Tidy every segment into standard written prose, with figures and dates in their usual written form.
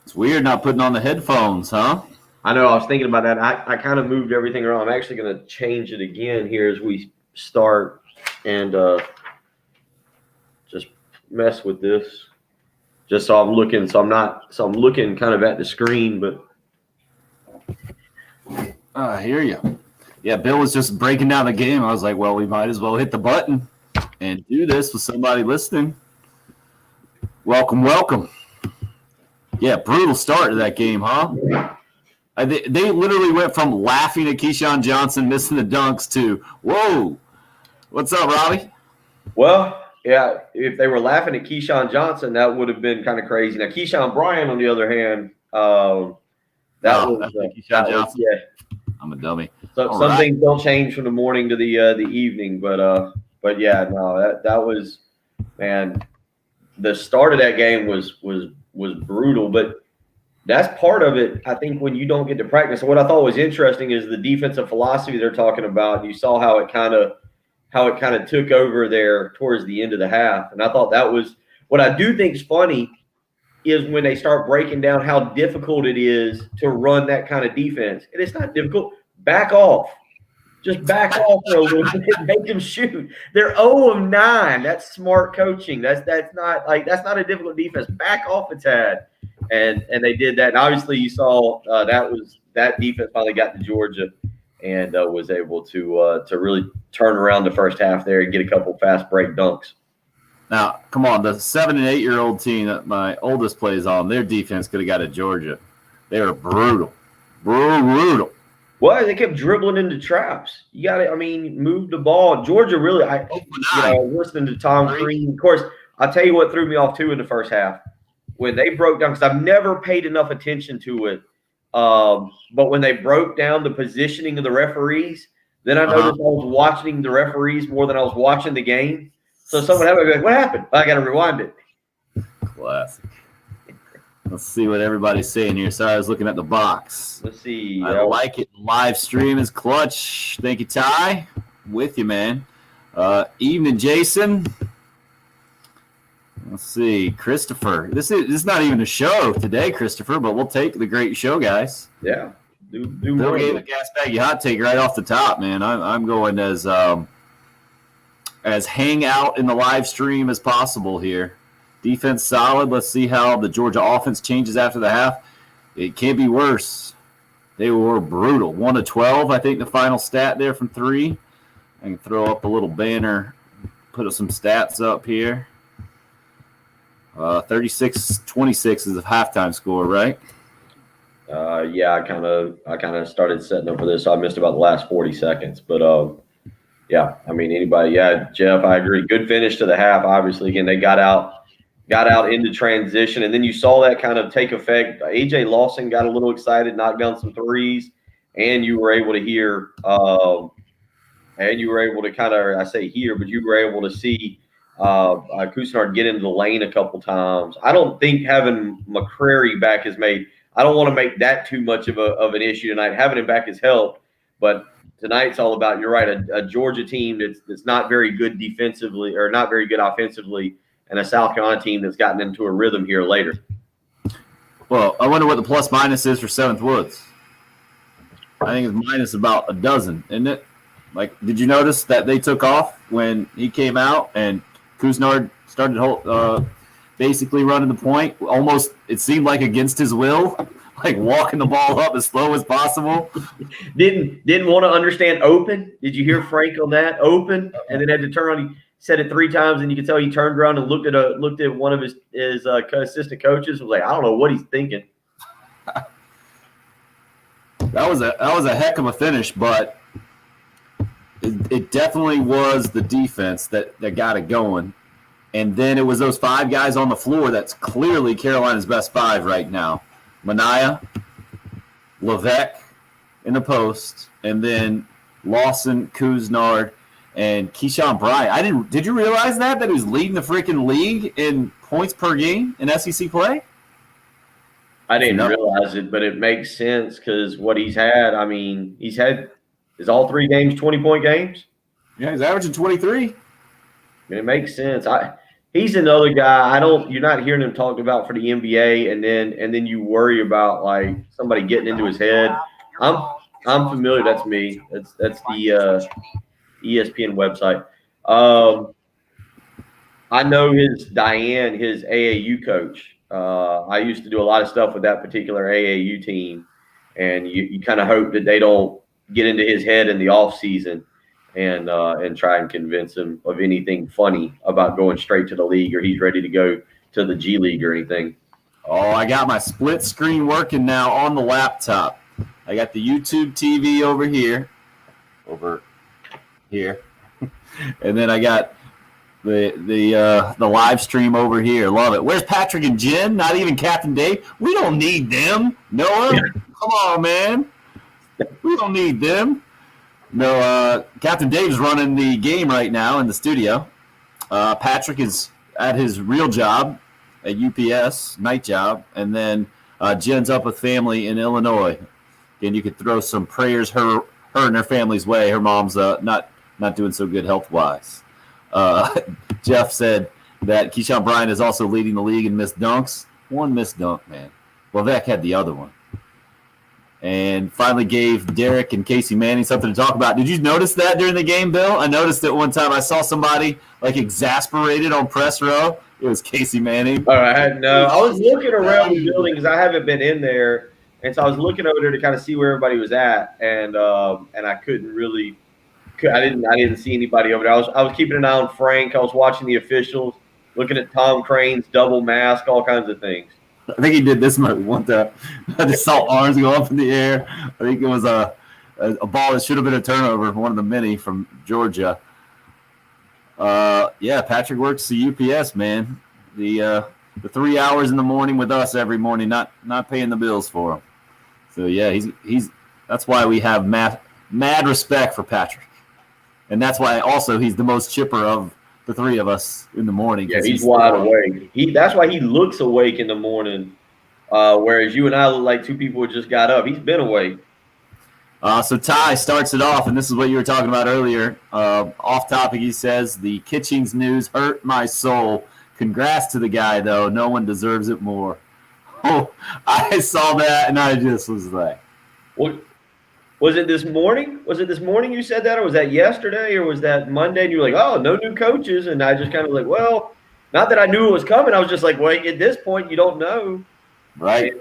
It's weird not putting on the headphones, huh? I know. I was thinking about that. I kind of moved everything around. I'm actually going to change it again here as we start and just mess with this. Just so I'm looking. So I'm looking kind of at the screen, but I hear you. Yeah, Bill was just breaking down the game. I was like, well, we might as well hit the button and do this with somebody listening. Welcome, welcome. Yeah, brutal start to that game, huh? They literally went from laughing at Keyshawn Johnson missing the dunks to, whoa, what's up, Robbie? Well, yeah, if they were laughing at Keyshawn Johnson, that would have been kind of crazy. Now, Keyshawn Bryant, on the other hand, Keyshawn Johnson. Yeah. I'm a dummy. So some things don't change from the morning to the evening, but yeah, no, that was, man, the start of that game was brutal, but that's part of it. I think when you don't get to practice, and what I thought was interesting is the defensive philosophy they're talking about. You saw how it kind of took over there towards the end of the half, and I thought that was what I do think is funny is when they start breaking down how difficult it is to run that kind of defense. And it's not difficult. Back off. Just back off for a little bit. Make them shoot. They're 0 of 9. That's smart coaching. That's not a difficult defense. Back off a tad. And they did that. And obviously you saw that defense finally got to Georgia and was able to really turn around the first half there and get a couple fast break dunks. Now, come on, the 7 and 8 year old team that my oldest plays on, their defense could have got to Georgia. They were brutal. Well, they kept dribbling into traps. You got to, move the ball. Georgia really, listening to Tom Crean. Of course, I'll tell you what threw me off too in the first half. When they broke down, because I've never paid enough attention to it, but when they broke down the positioning of the referees, then I noticed I was watching the referees more than I was watching the game. So someone had to be like, what happened? I got to rewind it. Classic. Let's see what everybody's saying here. Sorry, I was looking at the box. Let's see. I like it. Live stream is clutch. Thank you, Ty. With you, man. Evening, Jason. Let's see. Christopher. This is not even a show today, Christopher, but we'll take the great show, guys. Yeah. Do Bill gave a gas baggy hot take right off the top, man. I'm going as hang out in the live stream as possible here. Defense solid. Let's see how the Georgia offense changes after the half. It can't be worse. They were brutal. 1 of 12, I think the final stat there from 3. I can throw up a little banner, put some stats up here. 36-26 is a halftime score, right? Yeah, I kind of started setting up for this. So I missed about the last 40 seconds, but yeah, anybody, yeah, Jeff, I agree. Good finish to the half. Obviously, again, they got out into transition, and then you saw that kind of take effect. AJ Lawson got a little excited, knocked down some threes, and you were able to hear, and you were able to kind of, I say hear, but you were able to see Cousinard get into the lane a couple times. I don't think having McCrary back has made. I don't want to make that too much of an issue tonight. Having him back has helped, but tonight's all about, you're right, a Georgia team that's not very good defensively or not very good offensively, and a South Carolina team that's gotten into a rhythm here later. Well, I wonder what the plus minus is for Seventh Woods. I think it's minus about a dozen, isn't it? Like, did you notice that they took off when he came out and Cousinard started basically running the point? Almost, it seemed like against his will. Like walking the ball up as slow as possible. Didn't want to understand open. Did you hear Frank on that? Open, and then had to turn on. He said it 3 times, and you could tell he turned around and looked at one of his assistant coaches. Was like, I don't know what he's thinking. That was a heck of a finish, but it definitely was the defense that got it going, and then it was those 5 guys on the floor. That's clearly Carolina's best 5 right now. Mania, Levesque in the post, and then Lawson, Cousinard, and Keyshawn Bryant. Did you realize that he was leading the freaking league in points per game in SEC play? I didn't realize it, but it makes sense because what he's had. Is all 3 games 20-point games? Yeah, he's averaging 23. It makes sense. he's another guy. You're not hearing him talked about for the NBA, and then you worry about like somebody getting into his head. I'm familiar. That's me. That's the ESPN website. I know his AAU coach. I used to do a lot of stuff with that particular AAU team, and you kind of hope that they don't get into his head in the off season and try and convince him of anything funny about going straight to the league, or he's ready to go to the G League or anything. Oh, I got my split screen working now on the laptop. I got the YouTube TV over here, and then I got the live stream over here. Love it. Where's Patrick and Jen? Not even Captain Dave. We don't need them. Noah, come on, man. We don't need them. No, Captain Dave's running the game right now in the studio. Patrick is at his real job at UPS, night job, and then Jen's up with family in Illinois. Again, you could throw some prayers her and her family's way. Her mom's not doing so good health-wise. Jeff said that Keyshawn Bryant is also leading the league in missed dunks. One missed dunk, man. Well, Vec had the other one. And finally gave Derek and Casey Manning something to talk about. Did you notice that during the game, Bill? I noticed it one time. I saw somebody like exasperated on press row. It was Casey Manning. All right, no. I was looking around the building because I haven't been in there, and so I was looking over there to kind of see where everybody was at, and I couldn't really. I didn't see anybody over there. I was keeping an eye on Frank. I was watching the officials, looking at Tom Crane's double mask, all kinds of things. I think he did this one time. I just saw arms go up in the air. I think it was a ball that should have been a turnover, one of the many from Georgia. Yeah, Patrick works the UPS, man. The 3 hours in the morning with us every morning, not paying the bills for him. So yeah, he's that's why we have mad respect for Patrick, and that's why also he's the most chipper of the three of us in the morning. Yeah, he's wide awake. That's why he looks awake in the morning, whereas you and I look like two people who just got up. He's been awake. So Ty starts it off, and this is what you were talking about earlier. Off topic, he says, the Kitchings news hurt my soul. Congrats to the guy, though. No one deserves it more. Oh, I saw that, and I just was like. What? Was it this morning? Was it this morning you said that, or was that yesterday, or was that Monday? And you were like, oh, no new coaches. And I just kind of like, well, not that I knew it was coming. I was just like, well, at this point, you don't know. Right.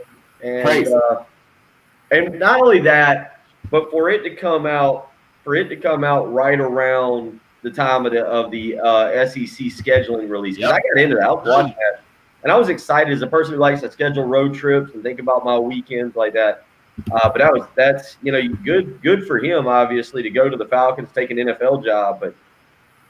And not only that, but for it to come out right around the time of the SEC scheduling release. Yep. I got into that. I was watching that. And I was excited as a person who likes to schedule road trips and think about my weekends like that. But that's good for him, obviously, to go to the Falcons, take an NFL job. But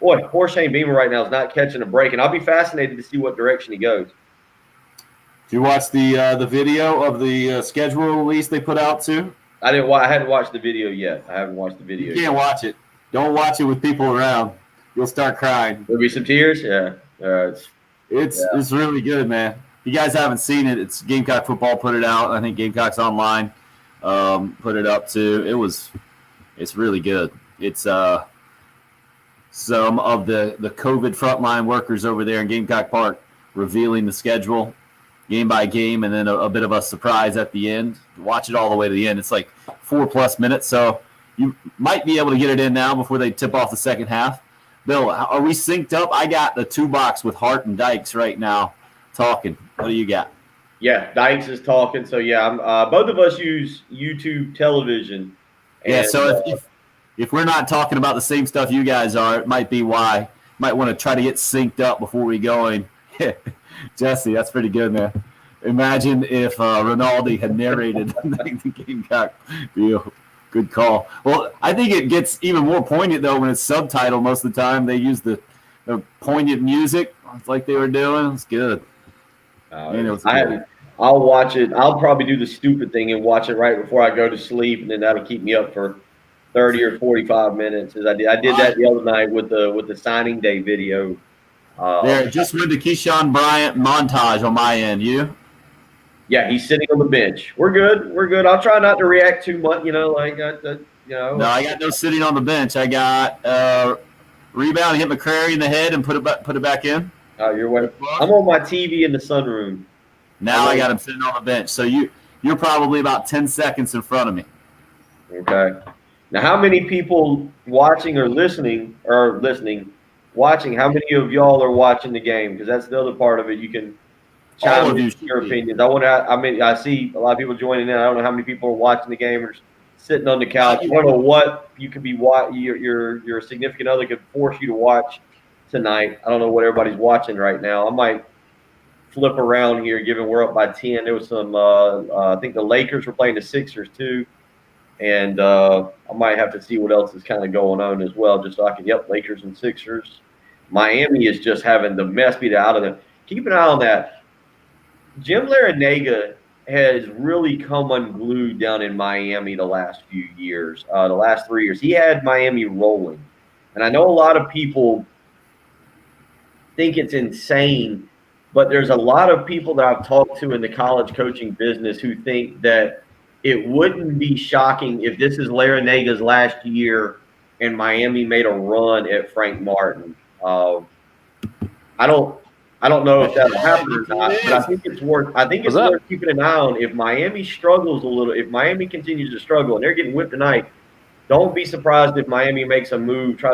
boy, poor Shane Beamer right now is not catching a break, and I'll be fascinated to see what direction he goes. Did you watch the video of the schedule release they put out too? I didn't. I hadn't watched the video yet. I haven't watched the video. You can't watch it. Don't watch it with people around. You'll start crying. There'll be some tears. Yeah. It's really good, man. If you guys haven't seen it, it's Gamecock Football put it out. I think Gamecocks Online put it up too. It's really good. It's some of the COVID frontline workers over there in Gamecock Park revealing the schedule game by game, and then a bit of a surprise at the end. Watch it all the way to the end. It's like 4+ minutes, so you might be able to get it in now before they tip off the second half. Bill, are we synced up? I got the 2-box with Hart and Dykes right now talking. What do you got? Yeah, Dykes is talking. So, yeah, both of us use YouTube television. Yeah, so if we're not talking about the same stuff you guys are, it might be why. You might want to try to get synced up before we go in. Jesse, that's pretty good, man. Imagine if Rinaldi had narrated the Gamecock deal. Good call. Well, I think it gets even more poignant, though, when it's subtitled most of the time. They use the poignant music. It's like they were doing. It's good. I'll watch it. I'll probably do the stupid thing and watch it right before I go to sleep, and then that'll keep me up for 30 or 45 minutes. As I did that the other night with the signing day video. There, just with the Keyshawn Bryant montage on my end. You? Yeah, he's sitting on the bench. We're good. I'll try not to react too much. No, I got no sitting on the bench. I got rebound, hit McCrary in the head, and put it back in. You're waiting. I'm on my TV in the sunroom. Now I got him sitting on the bench. So you're probably about 10 seconds in front of me. Okay. Now, how many people watching or listening, watching, how many of y'all are watching the game? Because that's the other part of it. You can chime in your opinions. I see a lot of people joining in. I don't know how many people are watching the game or sitting on the couch. I don't know what you could be your significant other could force you to watch tonight. I don't know what everybody's watching right now. I might flip around here, given we're up by 10. There was some, I think the Lakers were playing the Sixers too. And I might have to see what else is kind of going on as well, just so I can, Lakers and Sixers. Miami is just having the mess beat out of them. Keep an eye on that. Jim Larinaga has really come unglued down in Miami the last few years, the last 3 years. He had Miami rolling. And I know a lot of people think it's insane, but there's a lot of people that I've talked to in the college coaching business who think that it wouldn't be shocking if this is Larinaga's last year and Miami made a run at Frank Martin. I don't know if that'll happen or not, but I think it's worth keeping an eye on. If Miami struggles a little, if Miami continues to struggle and they're getting whipped tonight, don't be surprised if Miami tries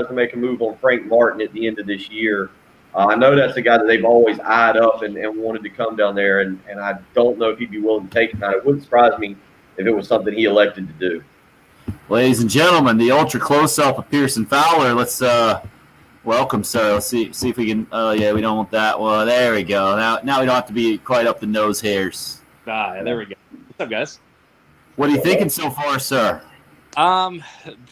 to make a move on Frank Martin at the end of this year. I know that's a guy that they've always eyed up and wanted to come down there, and I don't know if he'd be willing to take it now. It wouldn't surprise me if it was something he elected to do. Ladies and gentlemen, the ultra close-up of Pearson Fowler. Let's welcome, sir. Let's see if we can. Oh, yeah, we don't want that. Well, there we go. Now we don't have to be quite up the nose hairs. There we go. What's up, guys? What are you thinking so far, sir?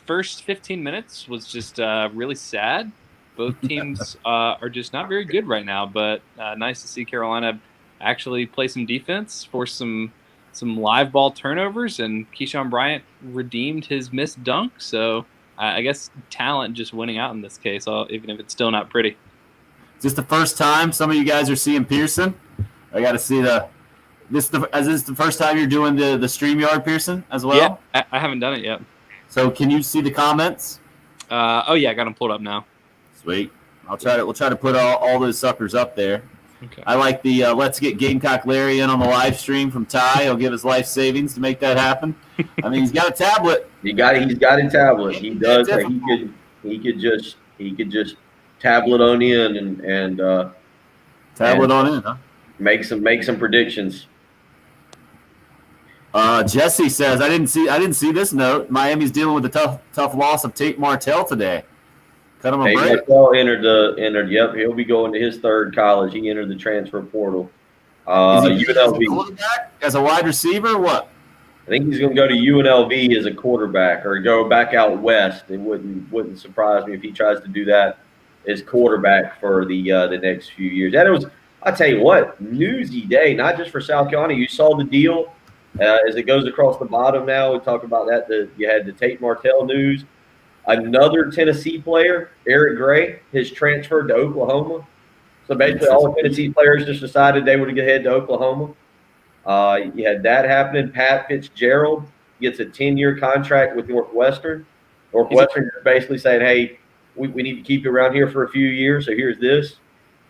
First 15 minutes was just really sad. Both teams are just not very good right now, but nice to see Carolina actually play some defense, force some live ball turnovers, and Keyshawn Bryant redeemed his missed dunk. So I guess talent just winning out in this case, even if it's still not pretty. Is this the first time some of you guys are seeing Pearson? I got to see is this the first time you're doing the StreamYard, Pearson, as well? Yeah, I haven't done it yet. So can you see the comments? Oh yeah, I got them pulled up now. Sweet. We'll try to put all those suckers up there. Okay. I like the let's get Gamecock Larry in on the live stream from Ty. He'll give his life savings to make that happen. I mean, he's got a tablet. He's got a tablet. He does. He could just tablet on in and tablet on in, huh? Make some predictions. Jesse says, I didn't see this note. Miami's dealing with the tough loss of Tate Martell today. Cut him a break. Martell entered. Yep, he'll be going to his third college. He entered the transfer portal. UNLV as a wide receiver. What? I think he's going to go to UNLV as a quarterback or go back out west. It wouldn't surprise me if he tries to do that as quarterback for the next few years. I tell you what, newsy day, not just for South Carolina. You saw the deal as it goes across the bottom now. We talked about that. You had the Tate Martell news. Another Tennessee player, Eric Gray, has transferred to Oklahoma. So basically all the Tennessee players just decided they would head to Oklahoma. You had that happening. Pat Fitzgerald gets a 10-year contract with Northwestern. Northwestern is basically saying, hey, we need to keep you around here for a few years, so here's this.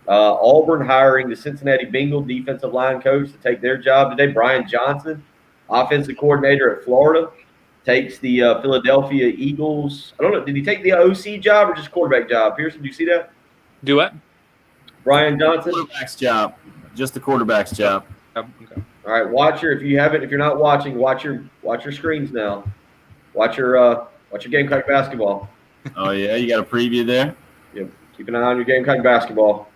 Auburn hiring the Cincinnati Bengals defensive line coach to take their job today. Brian Johnson, offensive coordinator at Florida, takes the Philadelphia Eagles. I don't know. Did he take the OC job or just quarterback job? Pearson, do you see that? Do what? Brian Johnson? Quarterback's job. Just the quarterback's job. Okay. All right, if you're not watching, watch your screens now. Watch your Gamecock basketball. Oh yeah, you got a preview there? Yep. Keep an eye on your Gamecock basketball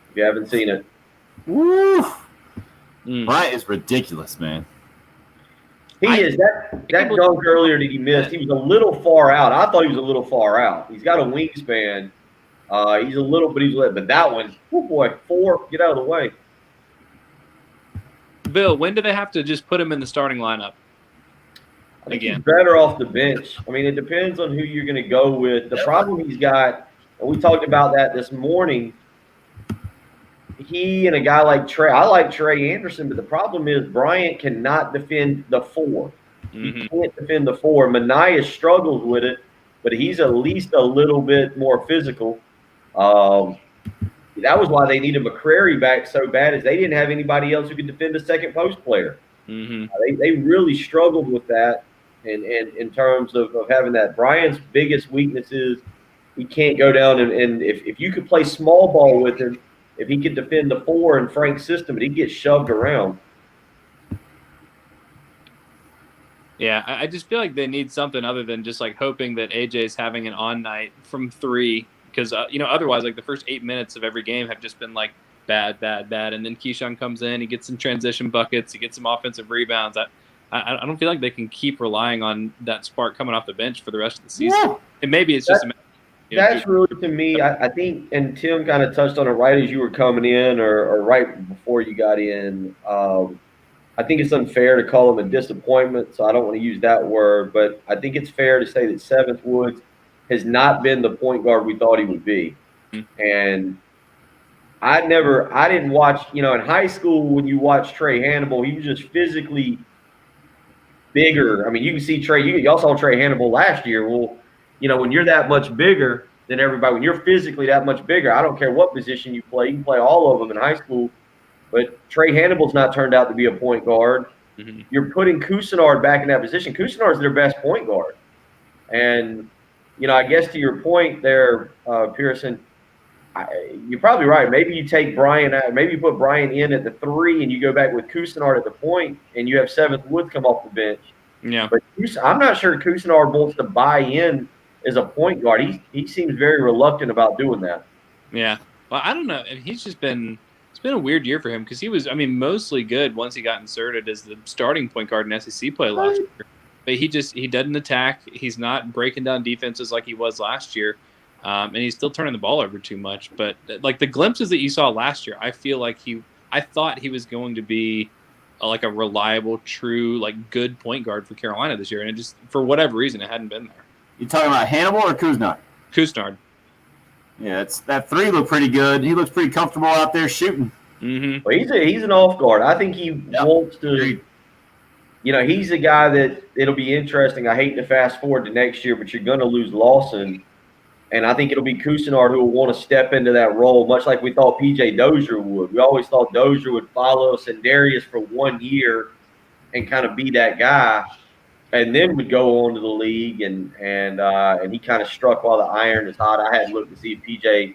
if you haven't seen it. Woo! Bryant is ridiculous, man. He is. That dunk earlier that he missed, he was a little far out. I thought he was a little far out. He's got a wingspan. But that one, oh boy, 4, get out of the way. Bill, when do they have to just put him in the starting lineup? I think he's better off the bench. I mean, it depends on who you're going to go with. The problem he's got, and we talked about that this morning, he and a guy like Trey, I like Trey Anderson, but the problem is Bryant cannot defend the 4. He can't defend the 4. Mania struggles with it, but he's at least a little bit more physical. that was why they needed McCrary back so bad, is they didn't have anybody else who could defend the second post player. They really struggled with that, and in terms of having that. Brian's biggest weakness is he can't go down and if you could play small ball with him, if he could defend the 4 in Frank's system, and he'd get shoved around. Yeah, I just feel like they need something other than just like hoping that AJ's having an on night from 3, because otherwise, like the first 8 minutes of every game have just been like bad, and then Keyshawn comes in, he gets some transition buckets, he gets some offensive rebounds. I don't feel like they can keep relying on that spark coming off the bench for the rest of the season. Yeah. And maybe it's just that's really, to me, I think, and Tim kind of touched on it right as you were coming in, or right before you got in. I think it's unfair to call him a disappointment, so I don't want to use that word, but I think it's fair to say that Seventh Woods has not been the point guard we thought he would be. And I didn't watch, in high school when you watch Trey Hannibal, he was just physically bigger. I mean, you can see Trey, y'all saw Trey Hannibal last year. Well, when you're that much bigger than everybody, when you're physically that much bigger, I don't care what position you can play all of them in high school. But Trey Hannibal's not turned out to be a point guard. You're putting Cousinard back in that position. Cousinard's their best point guard. And, I guess to your point there, Pearson, you're probably right. Maybe you take Brian out. Maybe you put Brian in at the 3 and you go back with Cousinard at the point, and you have Seventh Woods come off the bench. Yeah. But I'm not sure Cousinard wants to buy in as a point guard. He seems very reluctant about doing that. Yeah. Well, I don't know. He's just been – it's been a weird year for him because he was, mostly good once he got inserted as the starting point guard in SEC play last year. But he doesn't attack. He's not breaking down defenses like he was last year. And he's still turning the ball over too much. But like the glimpses that you saw last year, I feel like I thought he was going to be like a reliable, true, like good point guard for Carolina this year. And it just, for whatever reason, it hadn't been there. You talking about Hannibal or Cousinard? Cousinard. Yeah, that 3 looked pretty good. He looks pretty comfortable out there shooting. Well, he's an off guard. I think he wants to. He's a guy that it'll be interesting. I hate to fast forward to next year, but you're going to lose Lawson, and I think it'll be Cousinard who will want to step into that role, much like we thought PJ Dozier would. We always thought Dozier would follow Sendarius for 1 year and kind of be that guy, and then would go on to the league, and he kind of struck while the iron is hot. I hadn't looked to see PJ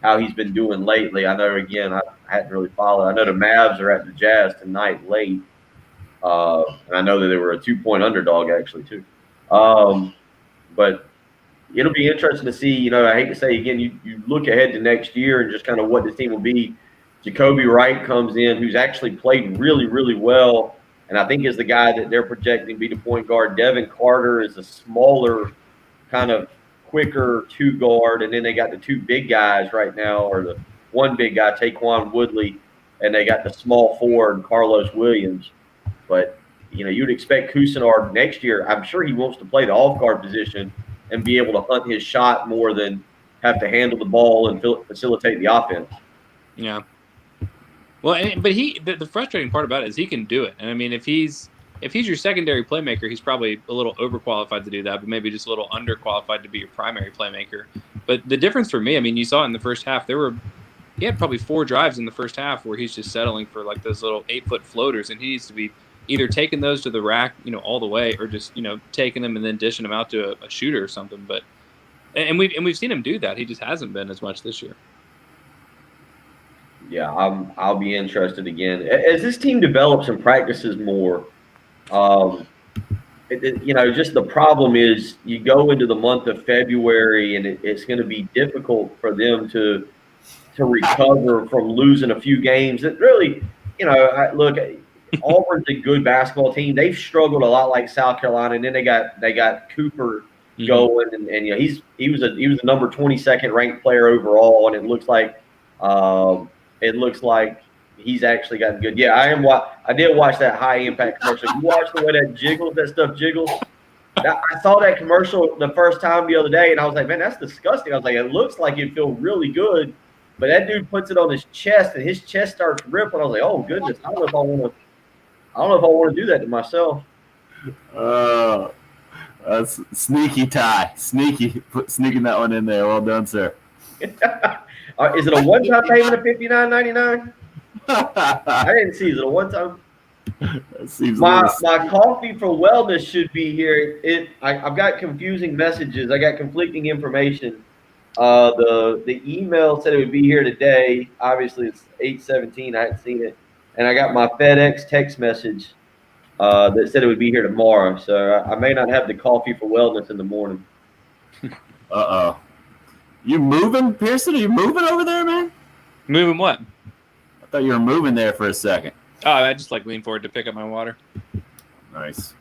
how he's been doing lately. I know, again, I hadn't really followed. I know the Mavs are at the Jazz tonight late, and I know that they were a 2-point underdog actually too. But it'll be interesting to see. I hate to say again, you look ahead to next year and just kind of what this team will be. Jacoby Wright comes in, who's actually played really, really well. And I think is the guy that they're projecting to be the point guard. Devin Carter is a smaller, kind of quicker 2 guard. And then they got the 2 big guys right now, or the 1 big guy, Taquan Woodley, and they got the small 4 and Carlos Williams. But, you'd expect Cousinard next year. I'm sure he wants to play the off-guard position and be able to hunt his shot more than have to handle the ball and facilitate the offense. Yeah. Well, but the frustrating part about it is he can do it. And if he's your secondary playmaker, he's probably a little overqualified to do that, but maybe just a little underqualified to be your primary playmaker. But the difference for me, you saw it in the first half. He had probably 4 drives in the first half where he's just settling for like those little 8-foot floaters, and he needs to be either taking those to the rack, all the way, or just taking them and then dishing them out to a shooter or something. But we've seen him do that. He just hasn't been as much this year. Yeah, I'll be interested again as this team develops and practices more. Just the problem is you go into the month of February and it's going to be difficult for them to recover from losing a few games. That really, look, Auburn's a good basketball team. They've struggled a lot like South Carolina, and then they got Cooper going, and he was a number 22nd ranked player overall, and it looks like he's actually gotten good. Yeah, I did watch that high impact commercial. You watch the way that stuff jiggles. I saw that commercial the first time the other day, and I was like, man, that's disgusting. I was like, it looks like it'd feel really good, but that dude puts it on his chest, and his chest starts ripping. I was like, oh goodness, I don't know if I want to do that to myself. That's sneaky, Ty. Sneaking that one in there. Well done, sir. Is it a one-time payment of $59.99? I didn't see. Is it a one-time? That seems My a little coffee for wellness should be here. I've got confusing messages. I got conflicting information. The email said it would be here today. Obviously, it's 8:17. I hadn't seen it, and I got my FedEx text message that said it would be here tomorrow. So I may not have the coffee for wellness in the morning. Uh-oh. You moving, Pearson? Are you moving over there, man? Moving what? I thought you were moving there for a second. Oh, I just lean forward to pick up my water. Nice.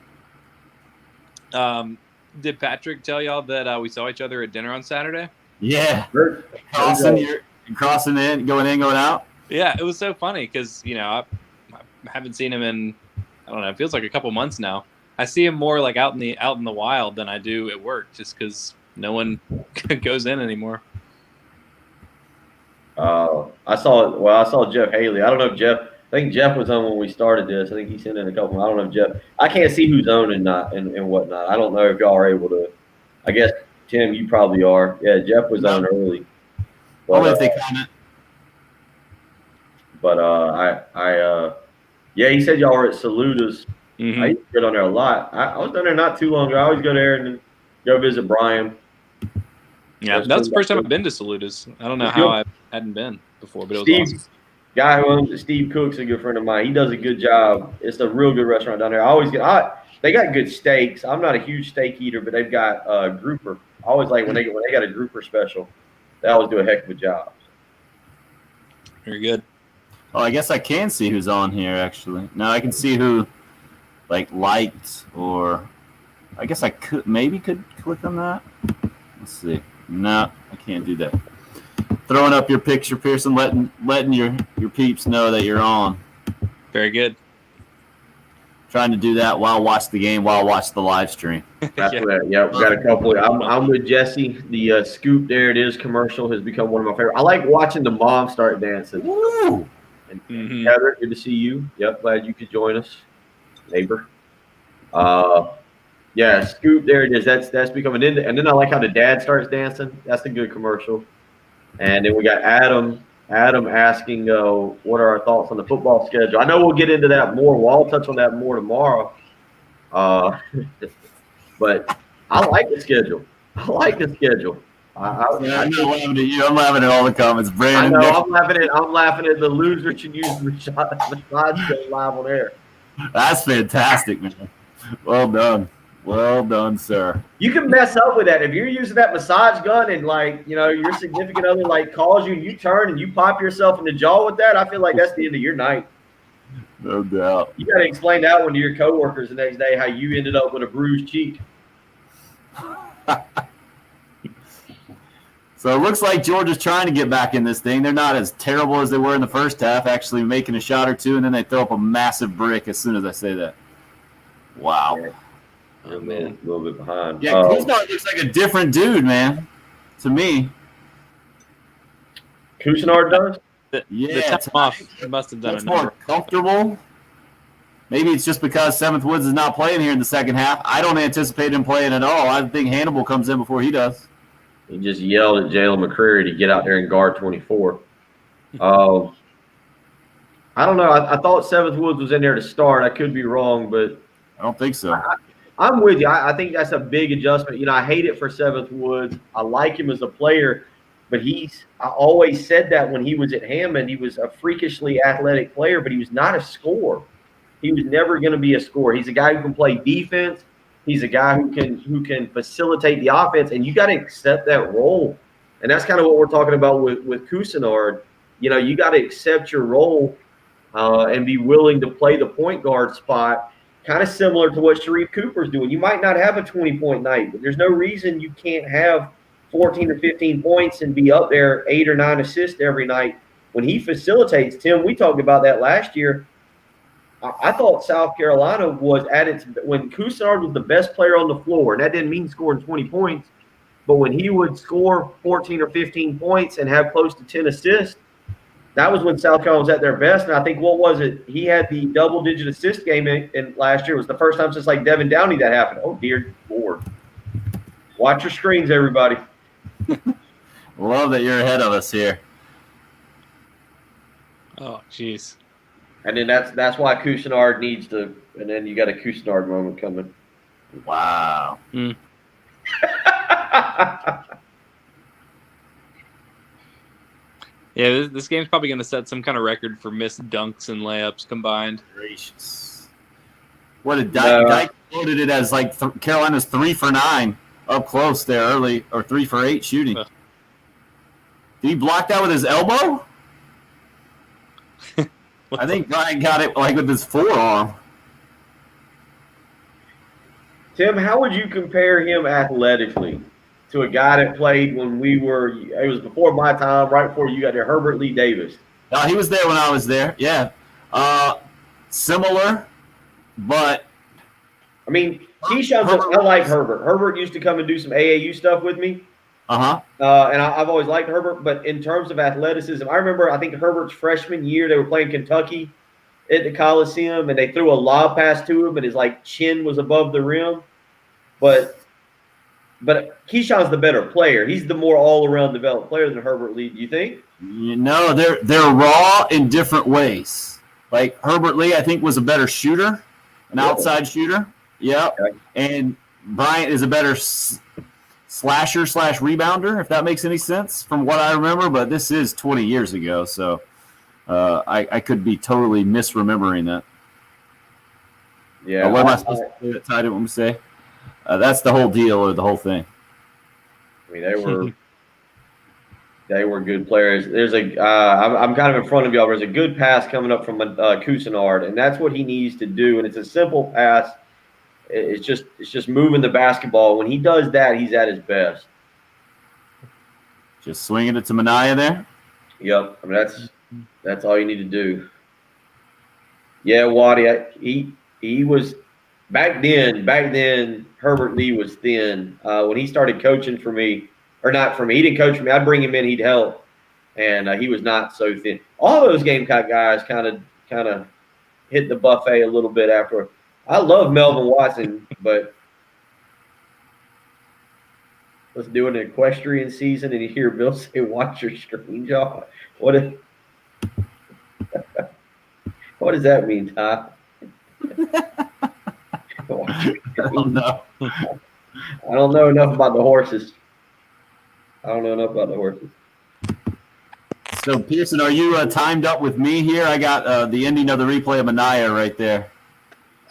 Did Patrick tell y'all that we saw each other at dinner on Saturday? Yeah. You're Crossing in, going out? Yeah, it was so funny because, I haven't seen him in, I don't know, it feels like a couple months now. I see him more like out in the wild than I do at work just because no one goes in anymore. I saw Jeff Haley. I don't know if I think Jeff was on when we started this. I think he sent in a couple. I don't know if Jeff. I can't see who's on and whatnot. I don't know if y'all are able to. I guess Tim, you probably are. Yeah, Jeff was on early. Only if they comment. But yeah, he said y'all were at Saluda's. Mm-hmm. I used to go down there a lot. I was down there not too long ago. I always go there and go visit Brian. Yeah, that's the first time I've been to Saluda's. I don't know how I hadn't been before, but it was awesome. Guy who owns it, Steve Cook's a good friend of mine. He does a good job. It's a real good restaurant down there. They got good steaks. I'm not a huge steak eater, but they've got grouper. I always like when they got a grouper special. They always do a heck of a job. Very good. Oh, I guess I can see who's on here actually. Now I can see who liked, or I guess I could click on that. Let's see. No, I can't do that. Throwing up your picture, Pearson, letting your peeps know that you're on. Very good. Trying to do that while I watch the game, while I watch the live stream. That's right. Yeah, we got a couple. I'm with Jesse. The Scoop There It Is commercial has become one of my favorite. I like watching the mom start dancing. Woo! And Heather, good to see you. Yep, glad you could join us, neighbor. Yeah, Scoop There It Is. That's becoming in. And then I like how the dad starts dancing. That's a good commercial. And then we got Adam asking, what are our thoughts on the football schedule? I know we'll get into that more. Well, I'll touch on that more tomorrow. But I like the schedule. I'm not laughing at you. I'm laughing at all the comments. Brandon, I know. I'm laughing at the loser should use Rashad live on air. That's fantastic, man. Well done. Well done, sir. You can mess up with that if you're using that massage gun and your significant other calls you and you turn and you pop yourself in the jaw with that. I feel like that's the end of your night. No doubt. You got to explain that one to your coworkers the next day how you ended up with a bruised cheek. So it looks like Georgia's trying to get back in this thing. They're not as terrible as they were in the first half, actually making a shot or two, and then they throw up a massive brick as soon as I say that. Wow. Yeah. Oh, man, a little bit behind. Yeah, Cousinard looks like a different dude, man, to me. Cousinard does? The top off must have done it. More comfortable. Maybe it's just because Seventh Woods is not playing here in the second half. I don't anticipate him playing at all. I think Hannibal comes in before he does. He just yelled at Jalen McCreary to get out there and guard 24. I don't know. I thought Seventh Woods was in there to start. I could be wrong, but I don't think so. I'm with you. I think that's a big adjustment. I hate it for Seventh Woods. I like him as a player, but I always said that when he was at Hammond, he was a freakishly athletic player, but he was not a scorer. He was never going to be a scorer. He's a guy who can play defense. He's a guy who can facilitate the offense, and you got to accept that role. And that's kind of what we're talking about with Cousinard. You got to accept your role and be willing to play the point guard spot. Kind of similar to what Sharif Cooper's doing. You might not have a 20-point night, but there's no reason you can't have 14 or 15 points and be up there 8 or 9 assists every night. When he facilitates, Tim, we talked about that last year. I thought South Carolina was when Cousinard was the best player on the floor, and that didn't mean scoring 20 points, but when he would score 14 or 15 points and have close to 10 assists, that was when South Carolina was at their best. And I think, what was it? He had the double-digit assist game in last year. It was the first time since Devin Downey that happened. Oh, dear Lord. Watch your screens, everybody. Love that you're ahead of us here. Oh, jeez. And then that's why Cousinard needs to. And then you got a Cousinard moment coming. Wow. Mm. Yeah, this game's probably going to set some kind of record for missed dunks and layups combined. Gracious. What did Dyke quoted it as like Carolina's 3 for 9 up close there early, or 3 for 8 shooting. Did he block that with his elbow? I think Brian got it like with his forearm. Tim, how would you compare him athletically to a guy that played when it was before my time, right before you got there, Herbert Lee Davis? He was there when I was there, yeah. Similar, but. I mean, I like Herbert. Herbert used to come and do some AAU stuff with me. Uh-huh. And I've always liked Herbert, but in terms of athleticism, I think Herbert's freshman year, they were playing Kentucky at the Coliseum, and they threw a lob pass to him, and his chin was above the rim. But Keyshawn's the better player. He's the more all-around developed player than Herbert Lee. Do you think? No, they're raw in different ways. Like Herbert Lee, I think, was a better shooter, an outside shooter. Yeah, okay. And Bryant is a better slasher / rebounder, if that makes any sense from what I remember. But this is 20 years ago, so I could be totally misremembering that. Yeah. What am I supposed to say? That's the whole deal or the whole thing. I mean, they were good players. There's I'm kind of in front of y'all. There's a good pass coming up from Cousinard, and that's what he needs to do. And it's a simple pass. It's just moving the basketball. When he does that, he's at his best. Just swinging it to Minaya there? Yep. I mean, that's all you need to do. Yeah, Waddy, he was back then Herbert Lee was thin. When he started coaching for me, or not for me, he didn't coach for me. I'd bring him in, he'd help. And he was not so thin. All those Gamecock guys kind of hit the buffet a little bit after. I love Melvin Watson, but let's do an equestrian season, and you hear Bill say, "Watch your screen, y'all." What does that mean, Ty? I don't know. I don't know enough about the horses. So, Pearson, are you timed up with me here? I got the ending of the replay of Minaya right there.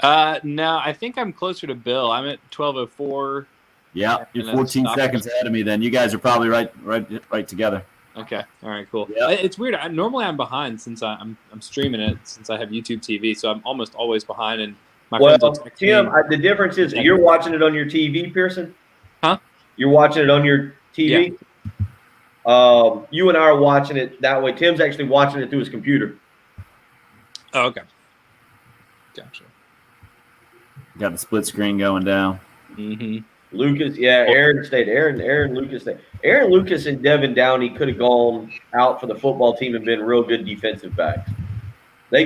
No, I think I'm closer to Bill. I'm at 12:04. Yeah, you're 14 seconds ahead of me. Then you guys are probably right together. Okay, all right, cool. Yeah. It's weird. Normally I'm behind since I'm streaming it since I have YouTube TV, so I'm almost always behind. And my friends will text Tim, me. The difference is you're watching it on your TV, Pearson. Huh? You're watching it on your TV. Yeah. You and I are watching it that way. Tim's actually watching it through his computer. Oh, okay. Gotcha. Got the split screen going down. Mm-hmm. Lucas, yeah, Aaron stayed. Aaron Lucas stayed. Aaron Lucas and Devin Downey could have gone out for the football team and been real good defensive backs. They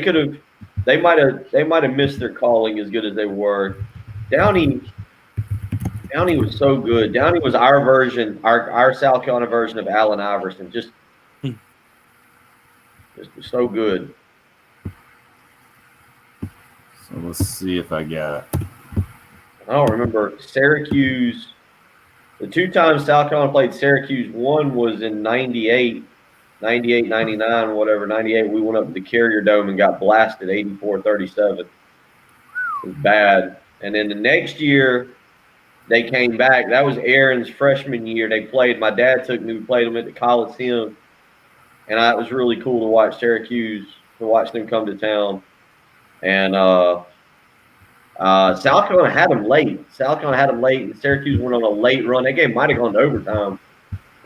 might have missed their calling as good as they were. Downey was so good. Downey was our version, our South Carolina version of Allen Iverson. Just so good. So let's see if I got it. I don't remember. Syracuse, the 2 times South Carolina played Syracuse, one was in 98, 99, whatever. 98, we went up to the Carrier Dome and got blasted 84-37. It was bad. And then the next year, they came back. That was Aaron's freshman year. They played. My dad took me. We played them at the Coliseum. And it was really cool to watch Syracuse, to watch them come to town. And South Carolina had them late. And Syracuse went on a late run. That game might have gone to overtime.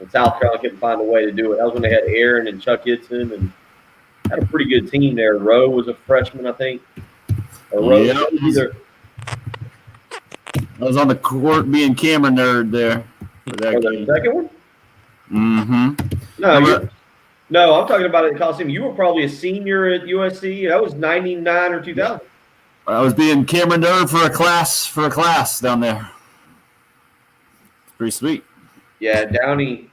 And South Carolina couldn't find a way to do it. That was when they had Aaron and Chuck Hitson, and had a pretty good team there. Rowe was a freshman, I think. I was on the court being camera nerd there. For the second one? Mm-hmm. No, I'm talking about it at Coliseum. You were probably a senior at USC. That was 99 or 2000. I was being camera nerd for a class down there. It's pretty sweet. Yeah, Downey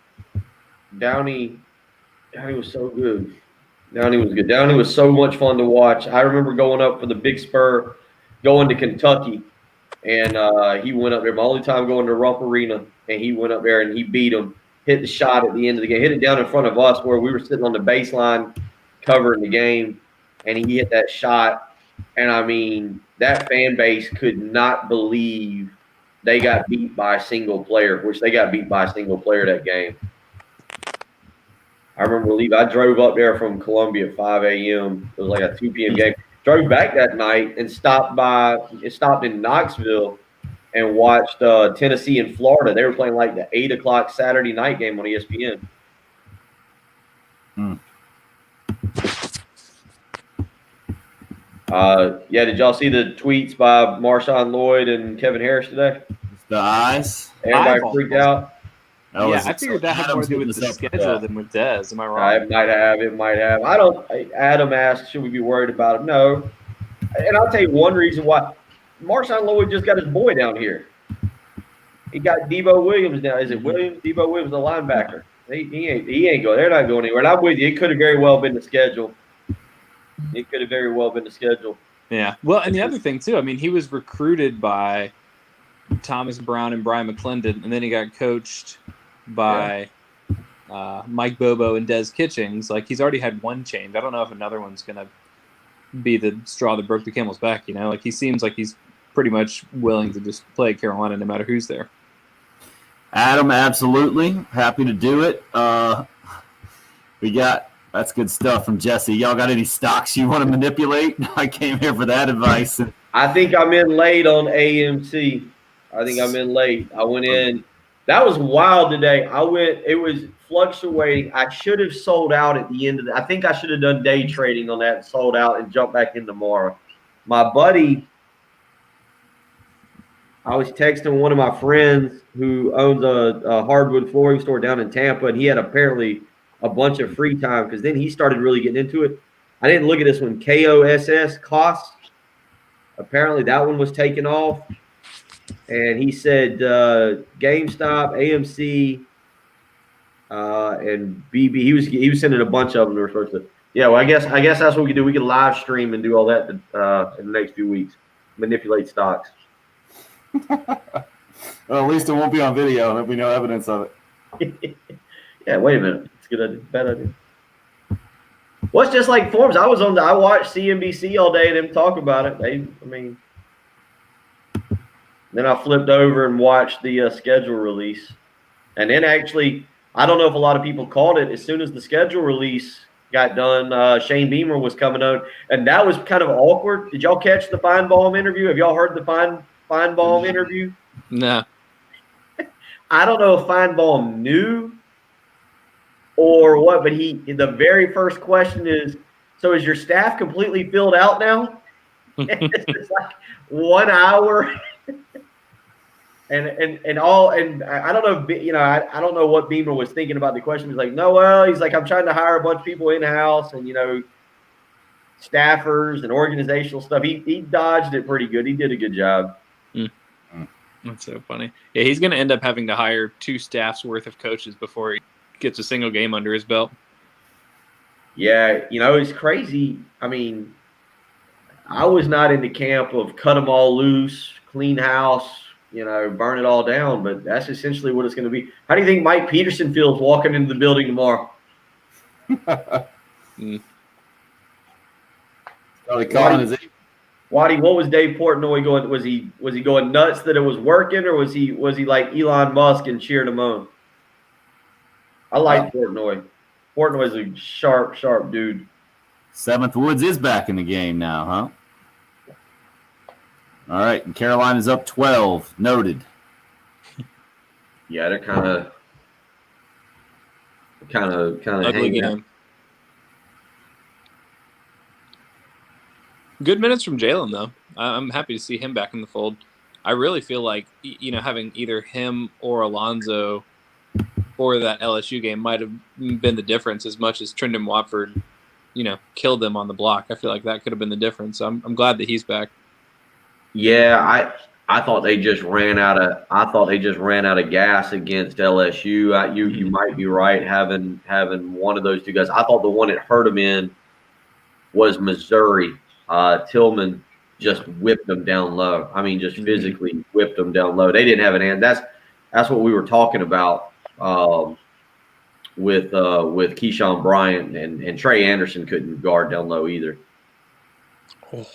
was so good. Downey was good. Downey was so much fun to watch. I remember going up for the Big Spur, going to Kentucky, and he went up there. My only time going to Rupp Arena, and he went up there and he beat him. Hit the shot at the end of the game. Hit it down in front of us where we were sitting on the baseline covering the game, and he hit that shot. And, I mean, that fan base could not believe they got beat by a single player, which they got beat by a single player that game. I remember leaving. I drove up there from Columbia at 5 a.m. It was like a 2 p.m. game. Drove back that night and stopped in Knoxville and watched Tennessee and Florida. They were playing like the 8 o'clock Saturday night game on ESPN. Did y'all see the tweets by Marshawn Lloyd and Kevin Harris today? The eyes. Everybody freaked out. I figured that had more to do with the schedule than with Dez. Am I wrong? It might have. Adam asked, should we be worried about him? No. And I'll tell you one reason why. Marshawn Lloyd just got his boy down here. He got Debo Williams down. Is it Williams? Debo Williams, the linebacker. He ain't going. They're not going anywhere. And I'm with you. It could have very well been the schedule. Yeah. Well, and the other thing, too, I mean, he was recruited by Thomas Brown and Brian McClendon, and then he got coached by Mike Bobo and Des Kitchings. Like, he's already had one change. I don't know if another one's going to be the straw that broke the camel's back, you know? Like, he seems like he's pretty much willing to just play Carolina no matter who's there. Adam, absolutely. Happy to do it. That's good stuff from Jesse. Y'all got any stocks you want to manipulate? I came here for that advice. I think I'm in late on AMC. I went in. That was wild today. It was fluctuating. I should have sold out at the end of I think I should have done day trading on that and sold out and jumped back in tomorrow. My buddy, I was texting one of my friends who owns a hardwood flooring store down in Tampa, and he had apparently a bunch of free time because then he started really getting into it. I didn't look at this one, KOSS. Apparently that one was taken off. And he said GameStop, AMC, and BB. He was sending a bunch of them to refer to. Yeah, well, I guess that's what we can do. We can live stream and do all that in the next few weeks. Manipulate stocks. Well, at least it won't be on video. There'll be no evidence of it. Yeah, wait a minute. It's a good idea. Bad idea. Well, it's just like forums. I watched CNBC all day and them talk about it. Then I flipped over and watched the schedule release. And then actually, I don't know if a lot of people called it. As soon as the schedule release got done, Shane Beamer was coming on. And that was kind of awkward. Did y'all catch the Feinbaum interview? Have y'all heard the Feinbaum interview? No. I don't know if Feinbaum knew or what, but the very first question is, so is your staff completely filled out now? It's like 1 hour. And I don't know, I don't know what Beamer was thinking about the question. He's like, no, well, he's like, I'm trying to hire a bunch of people in-house and, staffers and organizational stuff. He dodged it pretty good. He did a good job. That's so funny. Yeah, he's going to end up having to hire 2 staffs worth of coaches before he gets a single game under his belt. Yeah, it's crazy. I mean, I was not in the camp of cut them all loose, clean house, burn it all down, but that's essentially what it's going to be. How do you think Mike Peterson feels walking into the building tomorrow? Waddy, what was Dave Portnoy going? Was he going nuts that it was working, or was he like Elon Musk and cheered him on? I like Portnoy. Portnoy's a sharp dude. Seventh Woods is back in the game now, huh? All right, and Carolina's up 12. Noted. Yeah, they're kind of ugly game. Good minutes from Jalen, though. I'm happy to see him back in the fold. I really feel like having either him or Alonzo for that LSU game might have been the difference as much as Trendon Watford, killed them on the block. I feel like that could have been the difference. I'm glad that he's back. Yeah, I thought they just ran out of gas against LSU. You might be right having one of those two guys. I thought the one that hurt him in was Missouri. Tillman just whipped them down low. I mean, just physically whipped them down low. They didn't have an end. That's what we were talking about with Keyshawn Bryant and Trey Anderson couldn't guard down low either. Oh.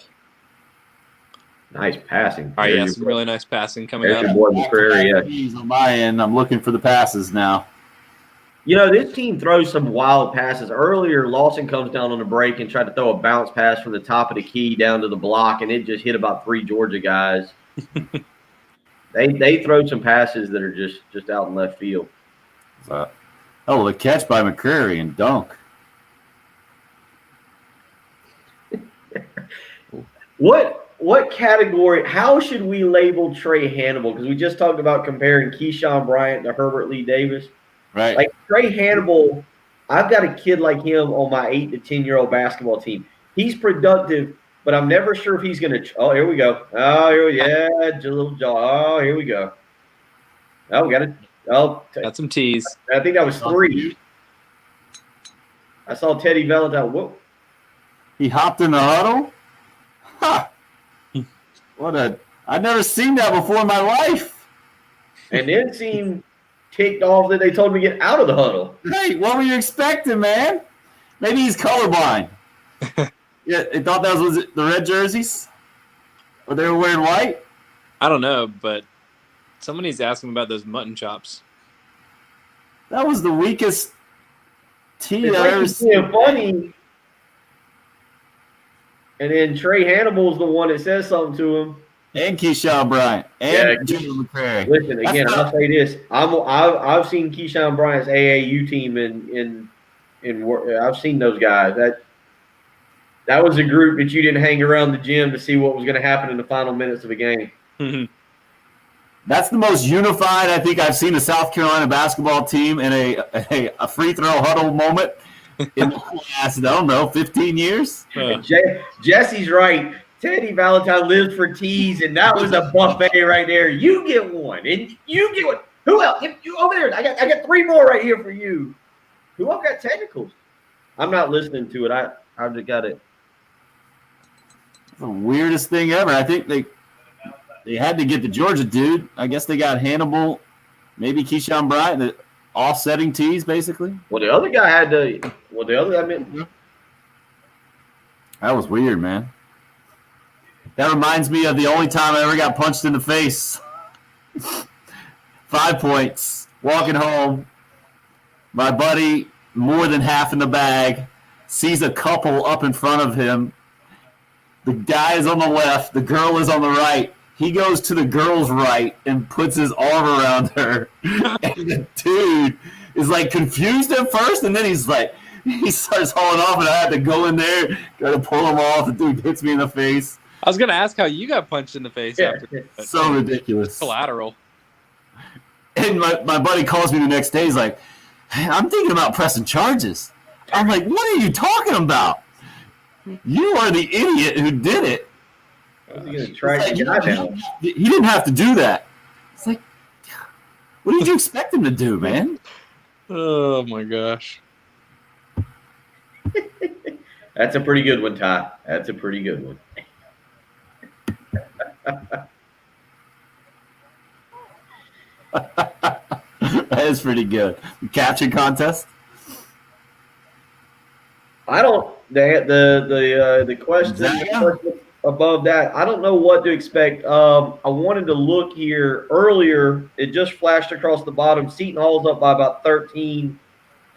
Nice passing. All right, yeah, some really nice passing coming There's up. your boy McCrary, yeah. On my end, I'm looking for the passes now. You know, this team throws some wild passes. Earlier, Lawson comes down on the break and tried to throw a bounce pass from the top of the key down to the block, and it just hit about 3 Georgia guys. They throw some passes that are just out in left field. The catch by McCrary and dunk. What category? How should we label Trey Hannibal? Because we just talked about comparing Keyshawn Bryant to Herbert Lee Davis. Right. Like Trey Hannibal, I've got a kid like him on my 8 to 10-year-old basketball team. He's productive, but I'm never sure if he's going to. Oh, here we go. Oh, a little jaw. Oh, here we go. Oh, we got it. Oh, got some tees. I think that was 3. I saw Teddy Valentine. Whoa. He hopped in the huddle? Ha! I've never seen that before in my life. And then seemed ticked off that they told him to get out of the huddle. Hey, what were you expecting, man? Maybe he's colorblind. Yeah, they thought that was it, the red jerseys? Or they were wearing white? I don't know, but somebody's asking about those mutton chops. That was the weakest tee It's I like ever he's seen. being funny. And then Trey Hannibal's the one that says something to him. And Keyshawn Bryant. And Junior McCrary. Listen, again, I'll say this. I've seen Keyshawn Bryant's AAU team in I've seen those guys. That was a group that you didn't hang around the gym to see what was going to happen in the final minutes of a game. That's the most unified I think I've seen a South Carolina basketball team in a free throw huddle moment in the last, I don't know, 15 years. Jesse's right. Teddy Valentine lives for teas, and that was a buffet right there. You get one, and you get one. Who else? You over there. I got 3 more right here for you. Who else got technicals? I'm not listening to it. I've just got it. It's the weirdest thing ever. I think they had to get the Georgia dude. I guess they got Hannibal, maybe Keyshawn Bryant, the offsetting tees, basically. Well, the other guy had to. Well, the other, I mean, that was weird, man. That reminds me of the only time I ever got punched in the face. 5 points, walking home. My buddy, more than half in the bag, sees a couple up in front of him. The guy is on the left. The girl is on the right. He goes to the girl's right and puts his arm around her. And the dude is like confused at first, and then he starts hauling off, and I had to go in there, try to pull him off. The dude hits me in the face. I was going to ask how you got punched in the face after. So ridiculous. Collateral. And my buddy calls me the next day. He's like, hey, I'm thinking about pressing charges. I'm like, what are you talking about? You are the idiot who did it. he didn't have to do that. It's like, what did you expect him to do, man? Oh, my gosh. That's a pretty good one, Ty. That's a pretty good one. That is pretty good. Caption contest? I don't. The question above that, I don't know what to expect. I wanted to look here earlier. It just flashed across the bottom. Seton Hall's up by about 13.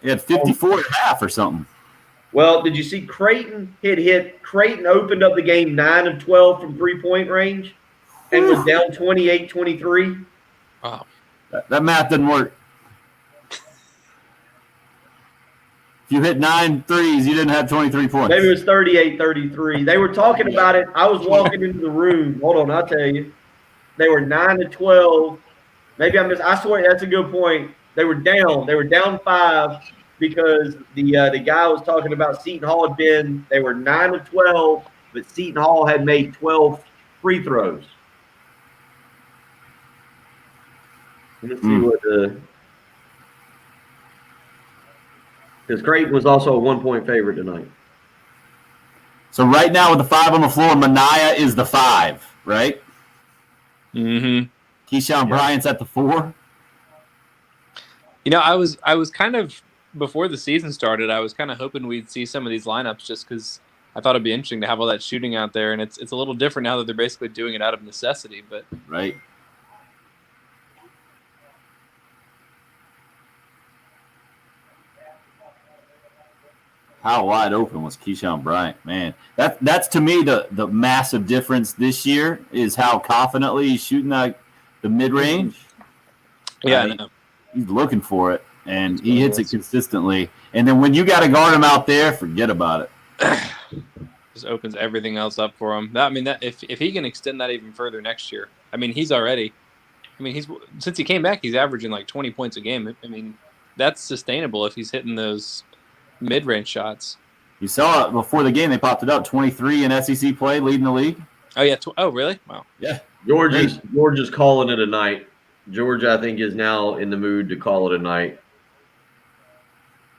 He had 54 and a half or something. Well, did you see Creighton hit? Creighton opened up the game 9 of 12 from 3-point range and was down 28-23. Wow. That math didn't work. If you hit 9 threes, you didn't have 23 points. Maybe it was 38-33. They were talking about it. I was walking into the room. Hold on, I'll tell you. They were 9 of 12. Maybe I swear that's a good point. They were down. They were down 5 because the guy was talking about Seton Hall they were 9 of 12, but Seton Hall had made 12 free throws. Let's see what because Creighton was also a 1-point favorite tonight. So right now with the 5 on the floor, Mania is the 5, right? Mm-hmm. Keyshawn Bryant's at the 4. You know, I was kind of before the season started, I was kind of hoping we'd see some of these lineups just because I thought it'd be interesting to have all that shooting out there, and it's a little different now that they're basically doing it out of necessity. But right. How wide open was Keyshawn Bryant? Man, that's to me the massive difference this year is how confidently he's shooting the mid range. Yeah, I know. He's looking for it, and he hits it consistently. And then when you got to guard him out there, forget about it. Just opens everything else up for him. That if he can extend that even further next year, he's already. He's since he came back, he's averaging like 20 points a game. That's sustainable if he's hitting those mid-range shots. You saw it before the game; they popped it up. 23 in SEC play, leading the league. Oh yeah. Oh really? Wow. Yeah. Georgia's calling it a night. Georgia, I think, is now in the mood to call it a night.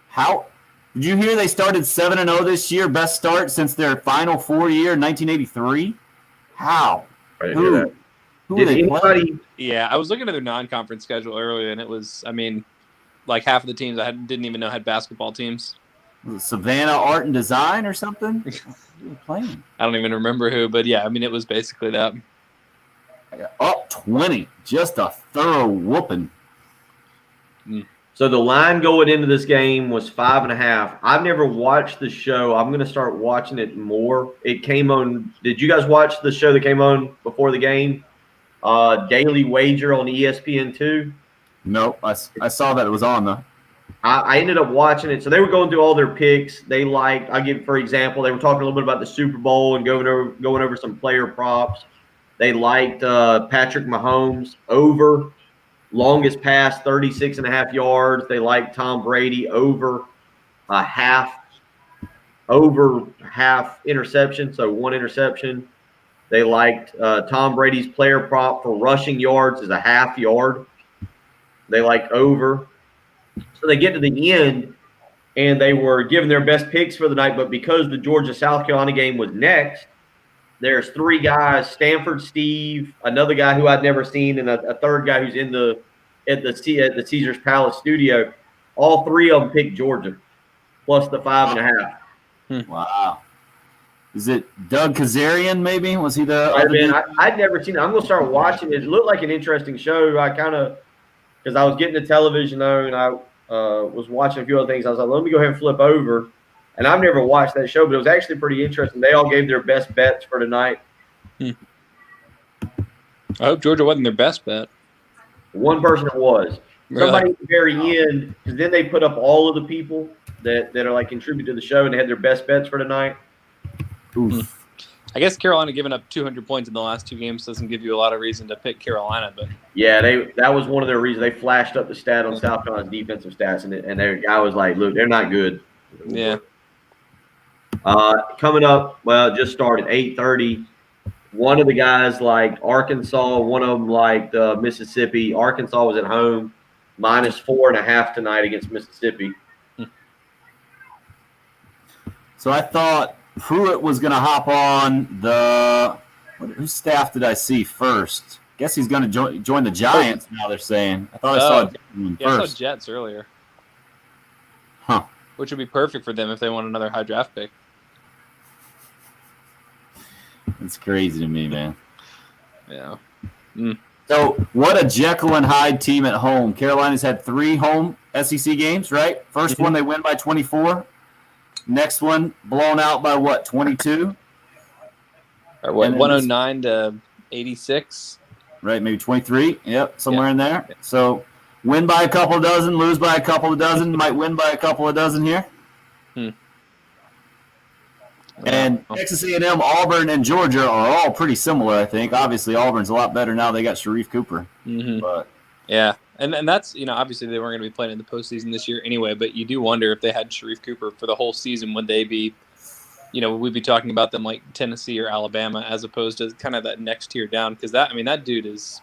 How did you hear they started 7-0 this year? Best start since their Final Four year, 1983. How? Right, Who did they anybody? play? Yeah, I was looking at their non-conference schedule earlier, and it was, like half of the teams I didn't even know had basketball teams. Was it Savannah Art and Design or something? Who were playing? I don't even remember who, but yeah, it was basically that. Up 20, just a thorough whooping. So the line going into this game was 5.5. I've never watched the show. I'm going to start watching it more. It came on. Did you guys watch the show that came on before the game? Daily Wager on ESPN2. Nope, I saw that it was on though. I ended up watching it. So they were going through all their picks. They liked. I'll give for example. They were talking a little bit about the Super Bowl and going over some player props. They liked Patrick Mahomes over longest pass, 36.5 yards. They liked Tom Brady over half interception, so 1 interception. They liked Tom Brady's player prop for rushing yards is a half yard. They liked over. So they get to the end, and they were giving their best picks for the night, but because the Georgia-South Carolina game was next, there's 3 guys, Stanford Steve, another guy who I'd never seen, and a third guy who's at the Caesars Palace studio. All 3 of them picked Georgia, plus the 5.5. Wow. Is it Doug Kazarian, maybe? Was he the other dude? I'd never seen it. I'm going to start watching it. It looked like an interesting show. Because I was getting the television, though, and I was watching a few other things. I was like, let me go ahead and flip over. And I've never watched that show, but it was actually pretty interesting. They all gave their best bets for tonight. I hope Georgia wasn't their best bet. One person was. Really? Somebody at the very end, because then they put up all of the people that are like contribute to the show, and they had their best bets for tonight. Oof. I guess Carolina giving up 200 points in the last 2 games doesn't give you a lot of reason to pick Carolina, but yeah, that was one of their reasons. They flashed up the stat on South Carolina's defensive stats, and their guy was like, "Look, they're not good." Yeah. Coming up, well, it just started 8:30. One of the guys liked Arkansas. One of them liked Mississippi. Arkansas was at home, -4.5 tonight against Mississippi. So I thought Pruitt was going to hop on whose staff did I see first? Guess he's going to join the Giants now, they're saying. I thought I saw him first. I saw Jets earlier. Huh. Which would be perfect for them if they want another high draft pick. It's crazy to me, man. Yeah. So what a Jekyll and Hyde team at home. Carolina's had 3 home SEC games, right? First one they win by 24. Next one blown out by what, 22? Or what, 109 to 86? Right, maybe 23. Yep, somewhere in there. So win by a couple of dozen, lose by a couple of dozen, might win by a couple of dozen here. And Texas A&M, Auburn, and Georgia are all pretty similar, I think. Obviously, Auburn's a lot better now they got Sharif Cooper. But yeah, and that's, obviously they weren't going to be playing in the postseason this year anyway, but you do wonder if they had Sharif Cooper for the whole season, would they be, would we be talking about them like Tennessee or Alabama as opposed to kind of that next tier down? Because that dude is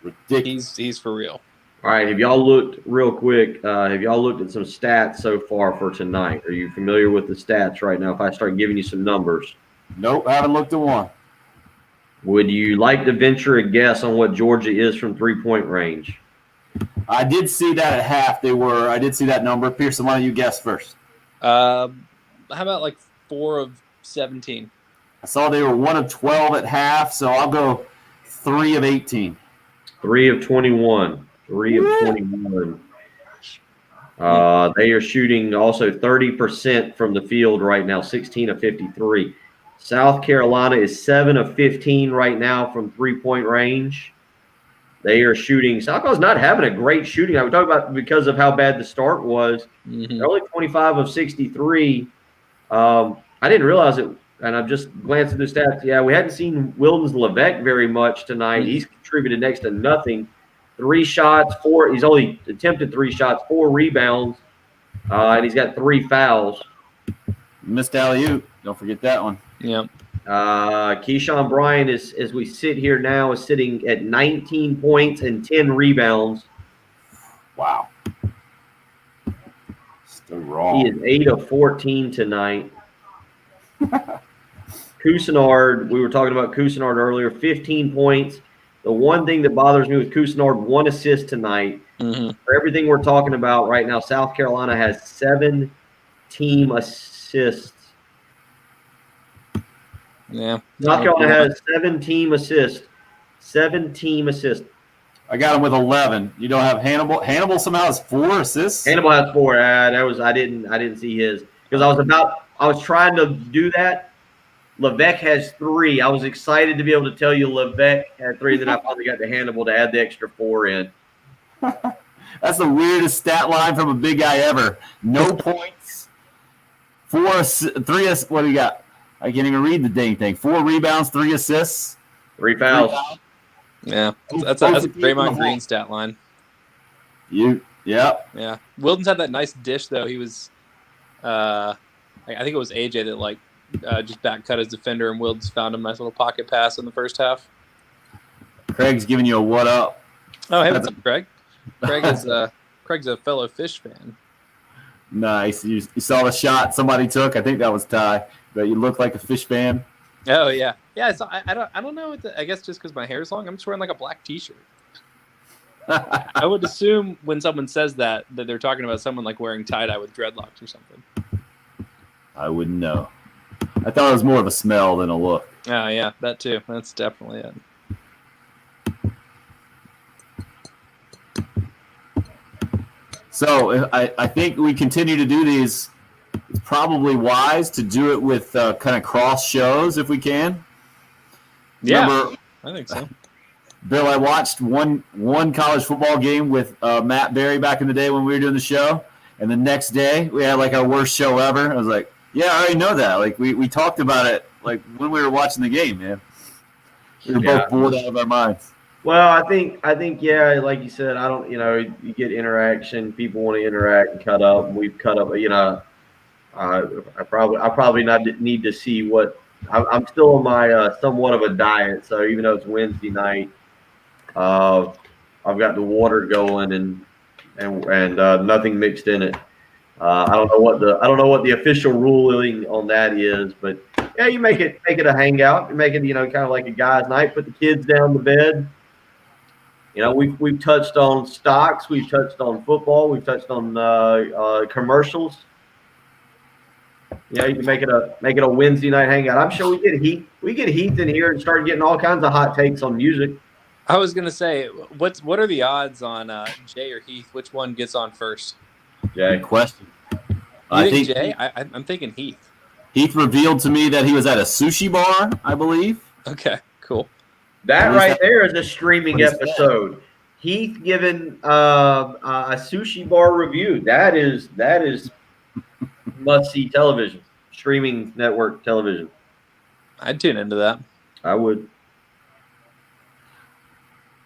ridiculous. He's for real. All right, have y'all looked real quick? Have y'all looked at some stats so far for tonight? Are you familiar with the stats right now? If I start giving you some numbers, Nope, haven't looked at one. Would you like to venture a guess on what Georgia is from 3-point range? I did see that at half. I did see that number. Pearson, why don't you guess first? How about like 4 of 17? I saw they were 1 of 12 at half, so I'll go 3 of 18. 3 of 21. 3 of 21. They are shooting also 30% from the field right now, 16 of 53. South Carolina is 7 of 15 right now from 3-point range. They are shooting. South Carolina's not having a great shooting. I would talk about because of how bad the start was. Mm-hmm. They're only 25 of 63. I didn't realize it, and I'm just glancing through the stats. Yeah, we hadn't seen Wildens Levesque very much tonight. Mm-hmm. He's contributed next to nothing. 3 shots, 4. He's only attempted 3 shots, 4 rebounds, and he's got 3 fouls. Missed alley-oop. Don't forget that one. Yeah. Keyshawn Bryant is, as we sit here now, is sitting at 19 points and 10 rebounds. Wow. Still wrong. He is 8 of 14 tonight. Cousinard, we were talking about Cousinard earlier, 15 points. The one thing that bothers me with Cousinard, 1 assist tonight. Mm-hmm. For everything we're talking about right now, South Carolina has 7 team assists. Yeah. South Carolina has 7 team assists. 7 team assists. I got him with 11. You don't have Hannibal. Hannibal somehow has 4 assists. Hannibal has 4. I didn't see his because I was trying to do that. Levesque has 3. I was excited to be able to tell you Levesque had 3. Then I finally got to Hannibal to add the extra 4 in. That's the weirdest stat line from a big guy ever. No points. 3. What do you got? I can't even read the dang thing. 4 rebounds, 3 assists, 3 fouls. Yeah, that's a Draymond Green stat line. Yeah. Yeah. Wildens had that nice dish though. He was, I think it was AJ that just back cut his defender, and Wildens found a nice little pocket pass in the first half. Craig's giving you a what up. Oh, hey, what's up, Craig? Craig's a fellow Fish fan. Nice. You saw the shot somebody took. I think that was Ty. But you look like a Fish fan. Oh yeah, yeah. I don't know. I guess just because my hair is long, I'm just wearing like a black T-shirt. I would assume when someone says that they're talking about someone like wearing tie-dye with dreadlocks or something. I wouldn't know. I thought it was more of a smell than a look. Oh yeah, that too. That's definitely it. So I think we continue to do these. It's probably wise to do it with kind of cross shows if we can. Yeah, remember, I think so. Bill, I watched one college football game with Matt Berry back in the day when we were doing the show, and the next day we had like our worst show ever. I was like, yeah, I already know that. Like we talked about it like when we were watching the game, man. We were both bored out of our minds. Well, I think, yeah, like you said, you get interaction. People want to interact and cut up. We've cut up, I probably not need to see what I'm still on my somewhat of a diet. So even though it's Wednesday night, I've got the water going and nothing mixed in it. I don't know what the official ruling on that is, but yeah, you make it a hangout. You make it kind of like a guys' night. Put the kids down to bed. We've touched on stocks. We've touched on football. We've touched on commercials. You can make it a Wednesday night hangout. I'm sure we get Heath in here and start getting all kinds of hot takes on music. I was gonna say, what are the odds on Jay or Heath? Which one gets on first? Jay. Good question. I think Jay. I'm thinking Heath. Heath revealed to me that he was at a sushi bar, I believe. Okay, cool. That right there is a streaming episode. Heath giving a sushi bar review. That is must-see television, streaming network television. I'd tune into that. I would.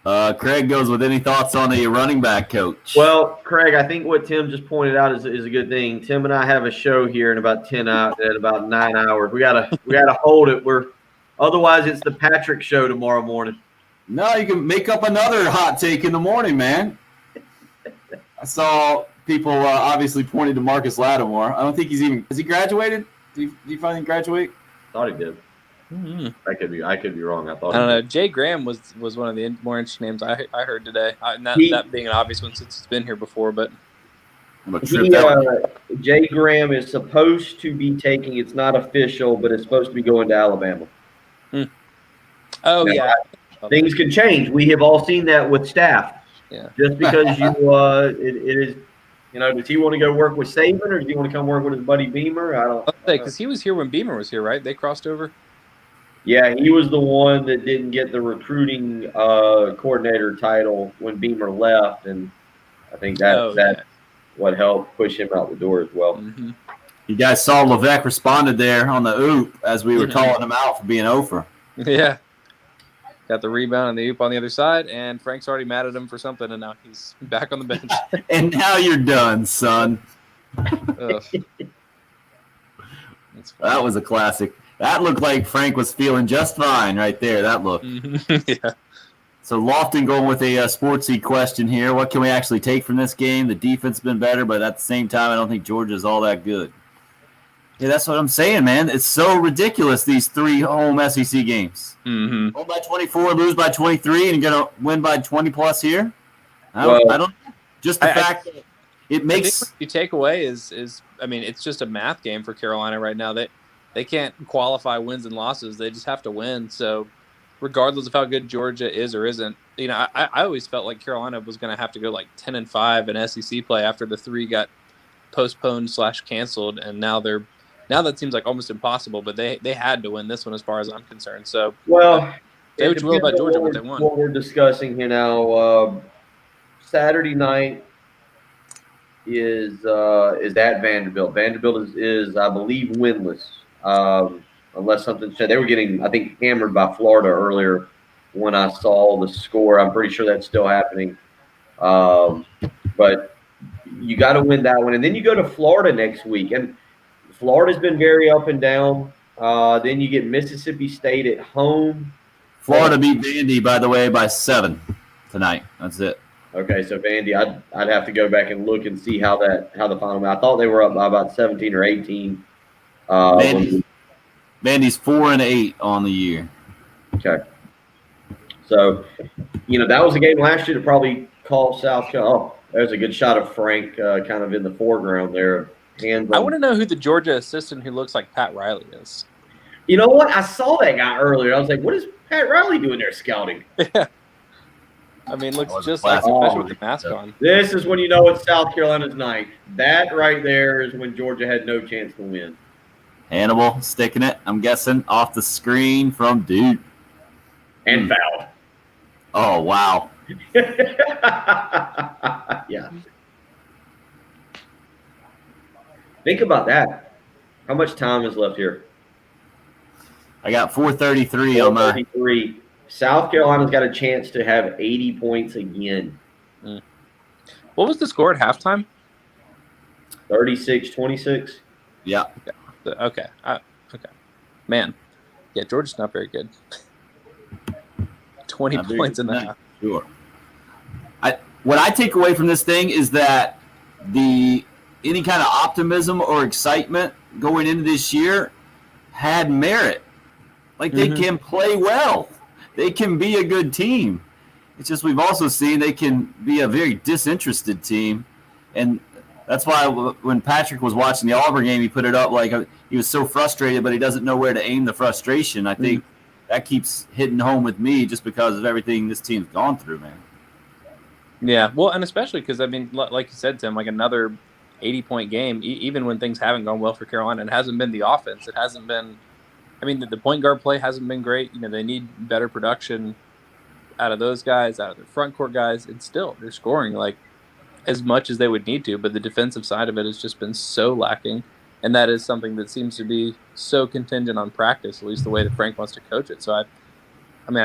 Craig goes with any thoughts on a running back coach? Well, Craig, I think what Tim just pointed out is a good thing. Tim and I have a show here in about 9 hours. We gotta hold it. Otherwise it's the Patrick show tomorrow morning. No, you can make up another hot take in the morning, man. I saw people obviously pointed to Marcus Lattimore. I don't think has he graduated? Did he finally graduate? Thought he did. Mm-hmm. I could be wrong. I thought. I don't know. Jay Graham was one of the more interesting names I heard today. That being an obvious one since it's been here before, but Jay Graham is supposed to be taking. It's not official, but it's supposed to be going to Alabama. Oh now, yeah, things can change. We have all seen that with staff. Yeah, just because you, it is. Does he want to go work with Saban, or does he want to come work with his buddy Beamer? I don't say because he was here when Beamer was here, right? They crossed over. Yeah, he was the one that didn't get the recruiting coordinator title when Beamer left, and I think that's what helped push him out the door as well. Mm-hmm. You guys saw Levesque responded there on the oop as we were calling him out for being over. Yeah. Got the rebound and the oop on the other side, and Frank's already mad at him for something, and now he's back on the bench. And now you're done, son. That was a classic. That looked like Frank was feeling just fine right there, that look. Mm-hmm. Yeah. So Lofton going with a sportsy question here. What can we actually take from this game? The defense has been better, but at the same time, I don't think Georgia's all that good. Yeah, that's what I'm saying, man. It's so ridiculous, these 3 home SEC games. Mm-hmm. Home by 24, lose by 23, and going to win by 20-plus here? I don't just the fact that it makes – what you take away is it's just a math game for Carolina right now. They can't qualify wins and losses. They just have to win. So regardless of how good Georgia is or isn't, I always felt like Carolina was going to have to go like 10-5 in SEC play after the 3 got postponed / canceled, and now that seems like almost impossible, but they had to win this one as far as I'm concerned. So, say what you will about Georgia, but they won. What we're discussing here now, Saturday night is at Vanderbilt. Vanderbilt is I believe, winless, unless something said. They were getting, I think, hammered by Florida earlier when I saw the score. I'm pretty sure that's still happening. But you got to win that one. And then you go to Florida next week. And Florida's been very up and down. Then you get Mississippi State at home. Florida beat Vandy, by the way, by 7 tonight. That's it. Okay, so Vandy, I'd have to go back and look and see how the final. I thought they were up by about 17 or 18. Vandy's 4-8 on the year. Okay, so that was a game last year to probably call South Carolina. Oh, there's a good shot of Frank kind of in the foreground there. I want to know who the Georgia assistant who looks like Pat Riley is. You know what? I saw that guy earlier. I was like, what is Pat Riley doing there scouting? Yeah. I mean, looks just like, especially with the mask on. This is when you know it's South Carolina's night. That right there is when Georgia had no chance to win. Hannibal sticking it, I'm guessing, off the screen from Duke. And foul. Oh, wow. Yeah. Think about that. How much time is left here? I got 4:33 on my. 4:33. South Carolina's got a chance to have 80 points again. What was the score at halftime? 36-26. Yeah. Okay. Okay. Man. Yeah, Georgia's not very good. 20 points in the half. Sure. What I take away from this thing is that any kind of optimism or excitement going into this year had merit. Like, they can play well. They can be a good team. It's just we've also seen they can be a very disinterested team. And that's why when Patrick was watching the Auburn game, he put it up like he was so frustrated, but he doesn't know where to aim the frustration. I think that keeps hitting home with me just because of everything this team's gone through, man. Yeah, well, and especially because, I mean, like you said, Tim, like another 80-point game, even when things haven't gone well for Carolina, it hasn't been the offense. It hasn't been – I mean, the point guard play hasn't been great. They need better production out of those guys, out of their front court guys. And still, they're scoring, like, as much as they would need to. But the defensive side of it has just been so lacking. And that is something that seems to be so contingent on practice, at least the way that Frank wants to coach it. So, I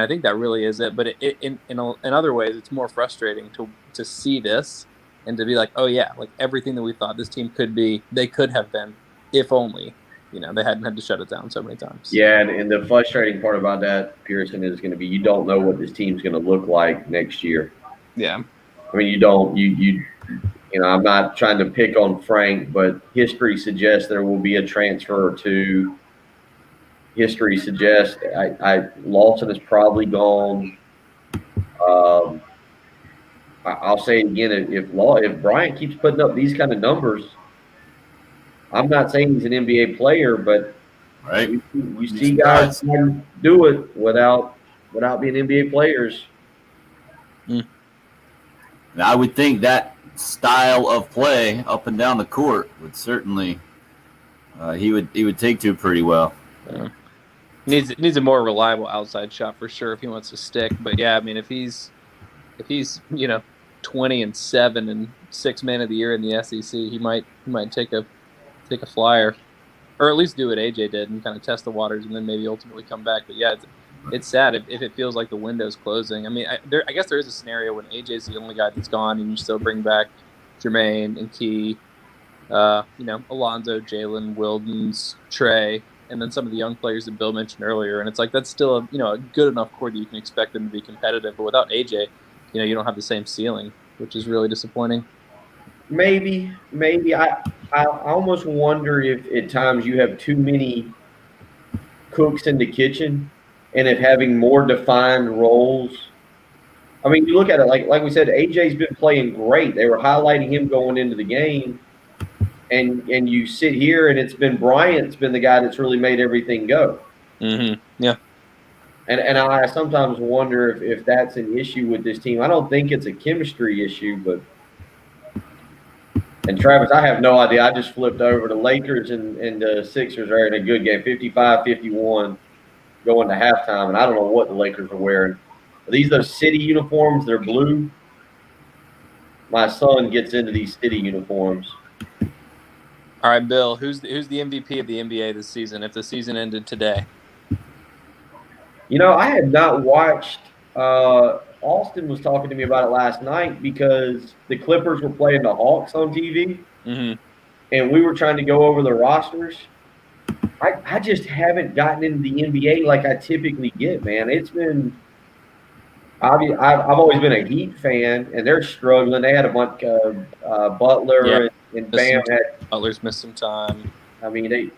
think that really is it. But in other ways, it's more frustrating to see this and to be like, oh, yeah, like everything that we thought this team could be, they could have been, if only, they hadn't had to shut it down so many times. Yeah, and the frustrating part about that, Pearson, is going to be you don't know what this team's going to look like next year. Yeah. I mean, you don't – I'm not trying to pick on Frank, but history suggests there will be a transfer or two. history suggests. Lawson is probably gone. I'll say it again: if Bryant keeps putting up these kind of numbers, I'm not saying he's an NBA player, but Right. you see guys do it without being NBA players. And I would think that style of play up and down the court would certainly he would take to pretty well. Needs a more reliable outside shot for sure if he wants to stick. But yeah, I mean if he's 20-7 and 6th man of the year in the SEC, he might take a flyer, or at least do what AJ did and kind of test the waters and then maybe ultimately come back. But yeah, it's sad if it feels like the window's closing. I mean, I guess there is a scenario when AJ's the only guy that's gone and you still bring back Jermaine and Key, Alonzo, Jalen, Wildens, Trey, and then some of the young players that Bill mentioned earlier. And it's like that's still a good enough core that you can expect them to be competitive. But without AJ, you don't have the same ceiling, which is really disappointing. Maybe I almost wonder if at times you have too many cooks in the kitchen, and if having more defined roles. I mean, you look at it like we said, AJ's been playing great. They were highlighting him going into the game, and you sit here and it's been Bryant's been the guy that's really made everything go. Mm-hmm. Yeah. And I sometimes wonder if that's an issue with this team. I don't think it's a chemistry issue, but – and Travis, I have no idea. I just flipped over. The Lakers and the Sixers are in a good game, 55-51 going to halftime, and I don't know what the Lakers are wearing. Are these those city uniforms? They're blue. My son gets into these city uniforms. All right, Bill, who's the MVP of the NBA this season if the season ended today? I had not watched Austin was talking to me about it last night because the Clippers were playing the Hawks on TV, and we were trying to go over the rosters. I just haven't gotten into the NBA like I typically get, man. It's been I've always been a Heat fan, and they're struggling. They had a bunch of Butler and Bam had Butler's missed some time. I mean,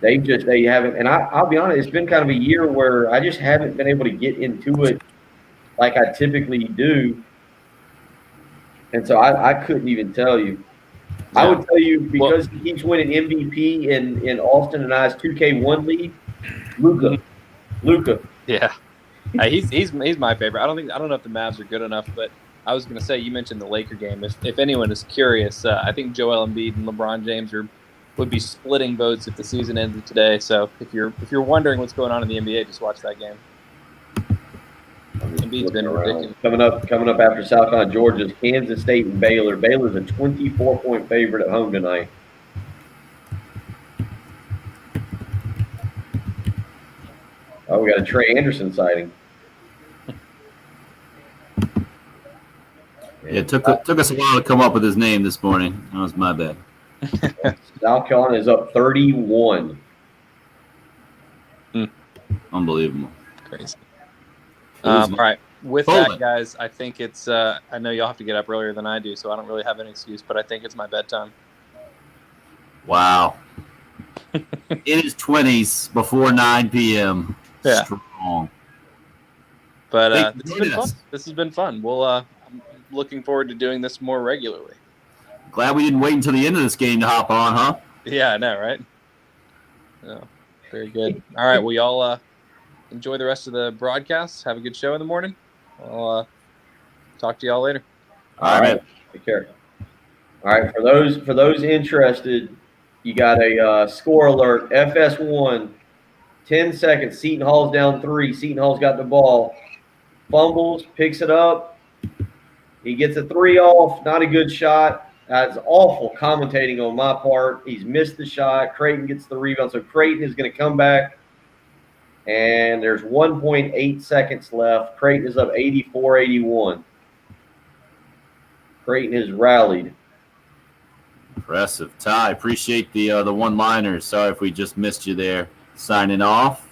they haven't. And I'll be honest, it's been kind of a year where I just haven't been able to get into it like I typically do. And so I couldn't even tell you. Yeah. I would tell you because he keeps winning MVP in Austin and I's 2K1 league. Luka. Yeah, he's my favorite. I don't know if the Mavs are good enough, but I was going to say you mentioned the Laker game. If anyone is curious, I think Joel Embiid and LeBron James would be splitting votes if the season ended today. So if you're wondering what's going on in the NBA, just watch that game. Embiid's been ridiculous. Coming up after South Carolina, Georgia's Kansas State and Baylor. Baylor's a 24-point favorite at home tonight. Oh, we got a Trey Anderson sighting. Yeah, it took us a while to come up with his name this morning. That was my bad. South Carolina is up 31. Unbelievable. Crazy. All right. With that, guys, I think it's I know y'all have to get up earlier than I do, so I don't really have an excuse, but I think it's my bedtime. Wow. In his 20s before 9 p.m. Yeah. Strong. But this has been fun. This has been fun. I'm looking forward to doing this more regularly. Glad we didn't wait until the end of this game to hop on, huh? Yeah, I know, right? Oh, very good. All right, well, y'all enjoy the rest of the broadcast. Have a good show in the morning. I'll talk to y'all later. All right. Take care. All right, for those interested, you got a score alert. FS1, 10 seconds. Seton Hall's down 3. Seton Hall's got the ball. Fumbles, picks it up. He gets a 3 off. Not a good shot. That's awful commentating on my part. He's missed the shot. Creighton gets the rebound. So Creighton is going to come back. And there's 1.8 seconds left. Creighton is up 84-81. Creighton has rallied. Impressive. Ty, appreciate the one-liners. Sorry if we just missed you there. Signing off.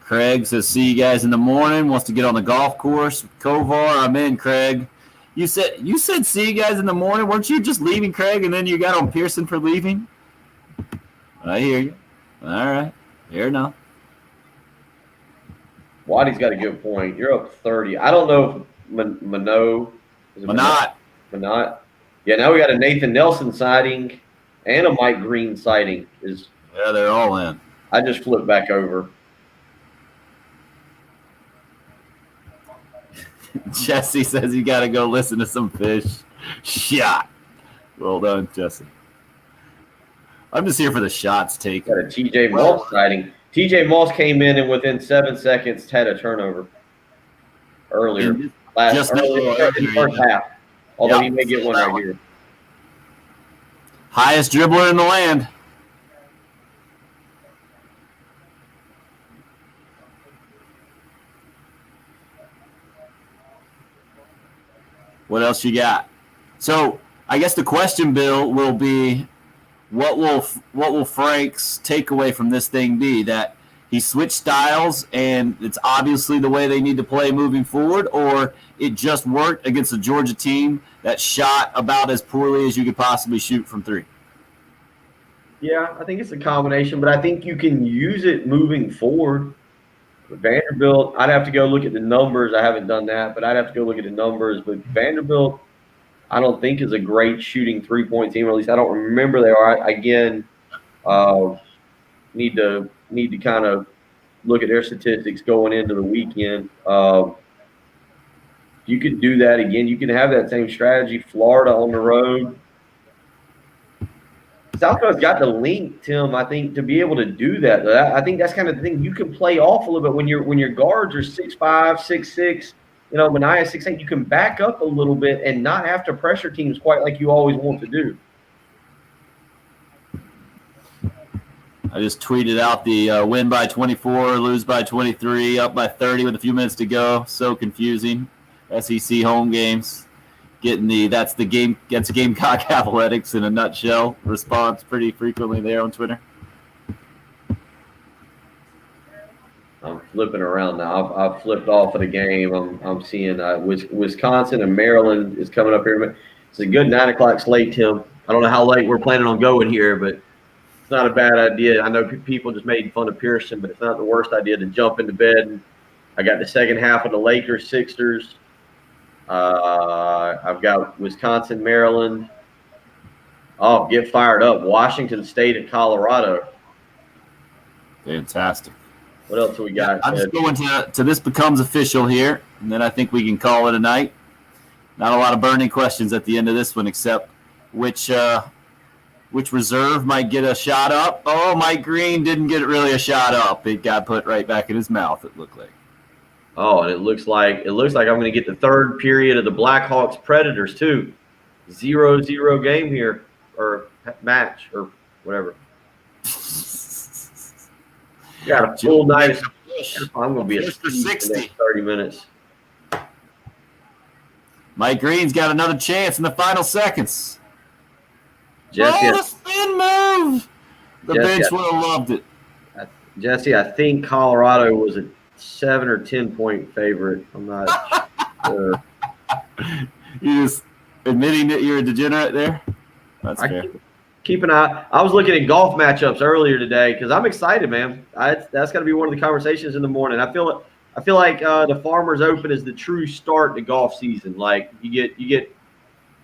Craig says, see you guys in the morning. Wants to get on the golf course with Kovar. I'm in, Craig. You said see you guys in the morning. Weren't you just leaving, Craig, and then you got on Pearson for leaving? I hear you. All right. Fair enough. Waddy's got a good point. You're up 30. I don't know if Minot is it Manat. Minot. Yeah, now we got a Nathan Nelson sighting and a Mike Green sighting. Yeah, they're all in. I just flipped back over. Jesse says you got to go listen to some fish. Shot. Well done, Jesse. I'm just here for the shots taken. Got a TJ Moss sighting. TJ Moss came in and within 7 seconds had a turnover earlier. In the first half. Although he may get one right here. Highest dribbler in the land. What else you got? So I guess the question, Bill, will be what will Frank's takeaway from this thing be? That he switched styles and it's obviously the way they need to play moving forward, or it just worked against a Georgia team that shot about as poorly as you could possibly shoot from three? Yeah, I think it's a combination, but I think you can use it moving forward. Vanderbilt, I'd have to go look at the numbers. I haven't done that, but I'd have to go look at the numbers. But Vanderbilt, I don't think is a great shooting three-point team, or at least I don't remember they are. Again, need to kind of look at their statistics going into the weekend. You could do that again. You can have that same strategy. Florida on the road. South Carolina's got the length, Tim, I think, to be able to do that. I think that's kind of the thing. You can play off a little bit when your guards are 6'5", 6'6", Mania 6'8", you can back up a little bit and not have to pressure teams quite like you always want to do. I just tweeted out the win by 24, lose by 23, up by 30 with a few minutes to go. So confusing. SEC home games. That's Gamecock Athletics in a nutshell response pretty frequently there on Twitter. I'm flipping around now. I've flipped off of the game. I'm seeing Wisconsin and Maryland is coming up here. It's a good 9 o'clock slate, Tim. I don't know how late we're planning on going here, but it's not a bad idea. I know people just made fun of Pearson, but it's not the worst idea to jump into bed. I got the second half of the Lakers, Sixers. I've got Wisconsin, Maryland. Oh, get fired up. Washington State at Colorado. Fantastic. What else do we got? I'm just going to this becomes official here, and then I think we can call it a night. Not a lot of burning questions at the end of this one, except which reserve might get a shot up. Oh, Mike Green didn't get really a shot up. It got put right back in his mouth, it looked like. Oh, and it looks like I'm going to get the third period of the Blackhawks Predators too. 0-0 game here, or match, or whatever. Got a full night. I'm going to be a for 60. 30 minutes. Mike Green's got another chance in the final seconds. Jesse, the spin move! The bench would have loved it. Jesse, I think Colorado was a 7 or 10 point favorite. I'm not sure. You just admitting that you're a degenerate there? That's fair. Keep an eye. I was looking at golf matchups earlier today because I'm excited, man. That's going to be one of the conversations in the morning. I feel like the Farmers Open is the true start to golf season. Like you get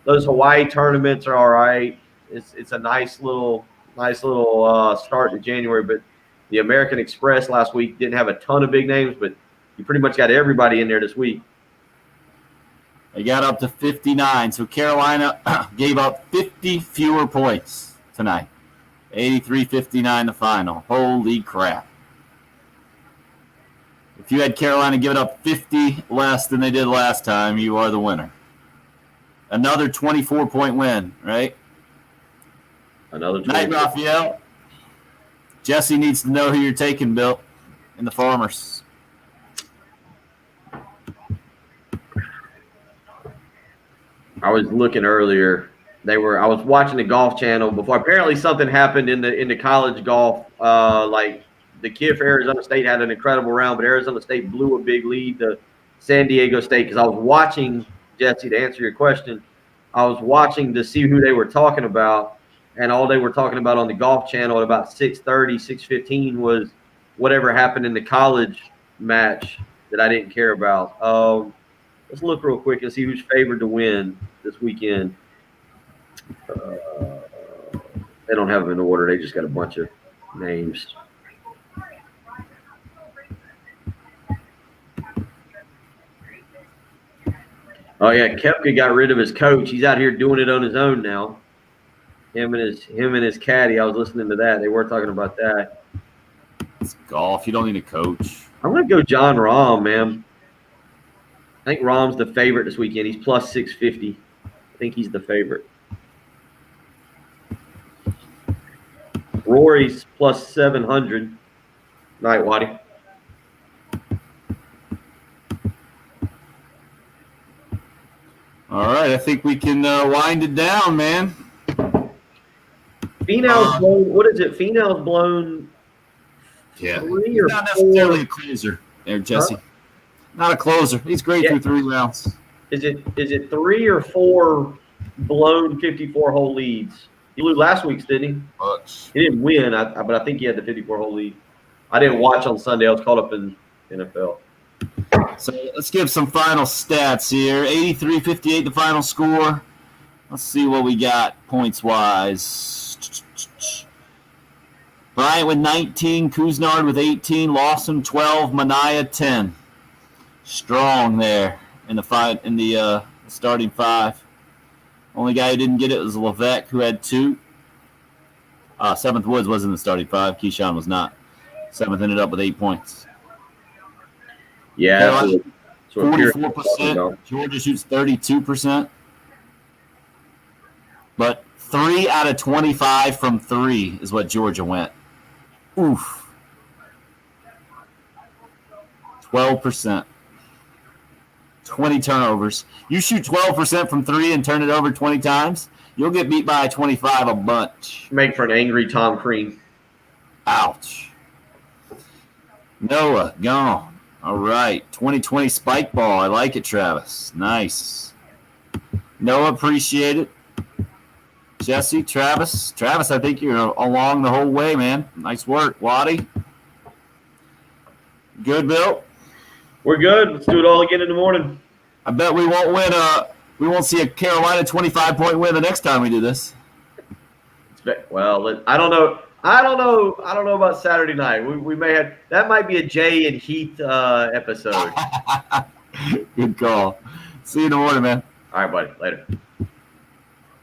those Hawaii tournaments are all right. It's a nice little start to January, but the American Express last week didn't have a ton of big names, but you pretty much got everybody in there this week. They got up to 59, so Carolina gave up 50 fewer points tonight. 83-59 the final. Holy crap. If you had Carolina giving up 50 less than they did last time, you are the winner. Another 24-point win, right? Another night, Raphael. Jesse needs to know who you're taking, Bill, in the Farmers. I was looking earlier. I was watching the Golf Channel before. Apparently, something happened in the college golf. Like the kid for Arizona State had an incredible round, but Arizona State blew a big lead to San Diego State. Because I was watching, Jesse, to answer your question, I was watching to see who they were talking about. And all they were talking about on the Golf Channel at about 6:30, 6:15 was whatever happened in the college match. that I didn't care about. Let's look real quick and see who's favored to win this weekend. They don't have them in order. They just got a bunch of names. Oh yeah, Koepka got rid of his coach. He's out here doing it on his own now. Him and his caddy. I was listening to that. They were talking about that. It's golf. You don't need a coach. I'm gonna go John Rahm, man. I think Rahm's the favorite this weekend. He's plus 650. I think he's the favorite. Rory's plus 700. Night, Waddy. All right, I think we can wind it down, man. Finau's blown. What is it? Finau's blown. Yeah, 3 or not 4. necessarily a closer there, Jesse. Huh? Not a closer. He's great through 3 rounds. Is it 3 or 4 blown 54-hole leads? He blew last week's, didn't he? Much. He didn't win, but I think he had the 54-hole lead. I didn't watch on Sunday. I was caught up in NFL. So let's give some final stats here. 83-58 the final score. Let's see what we got points-wise. Bryant with 19, Kuznard with 18, Lawson 12, Mania 10. Strong there in the starting 5. Only guy who didn't get it was Levesque, who had 2. 7th Woods was in the starting 5. Keyshawn was not. 7th ended up with 8 points. Yeah, 44%. Georgia shoots 32%. But 3 out of 25 from 3 is what Georgia went. Oof. 12%. 20 turnovers. You shoot 12% from 3 and turn it over 20 times, you'll get beat by 25 a bunch. Make for an angry Tom Crean. Ouch. Noah, gone. All right. 2020 spike ball. I like it, Travis. Nice. Noah, appreciate it. Jesse, Travis, I think you're along the whole way, man. Nice work, Waddy. Good, Bill. We're good. Let's do it all again in the morning. I bet we won't win. We won't see a Carolina 25-point win the next time we do this. Well, I don't know. I don't know about Saturday night. We may have that. Might be a Jay and Heath episode. Good call. See you in the morning, man. All right, buddy. Later.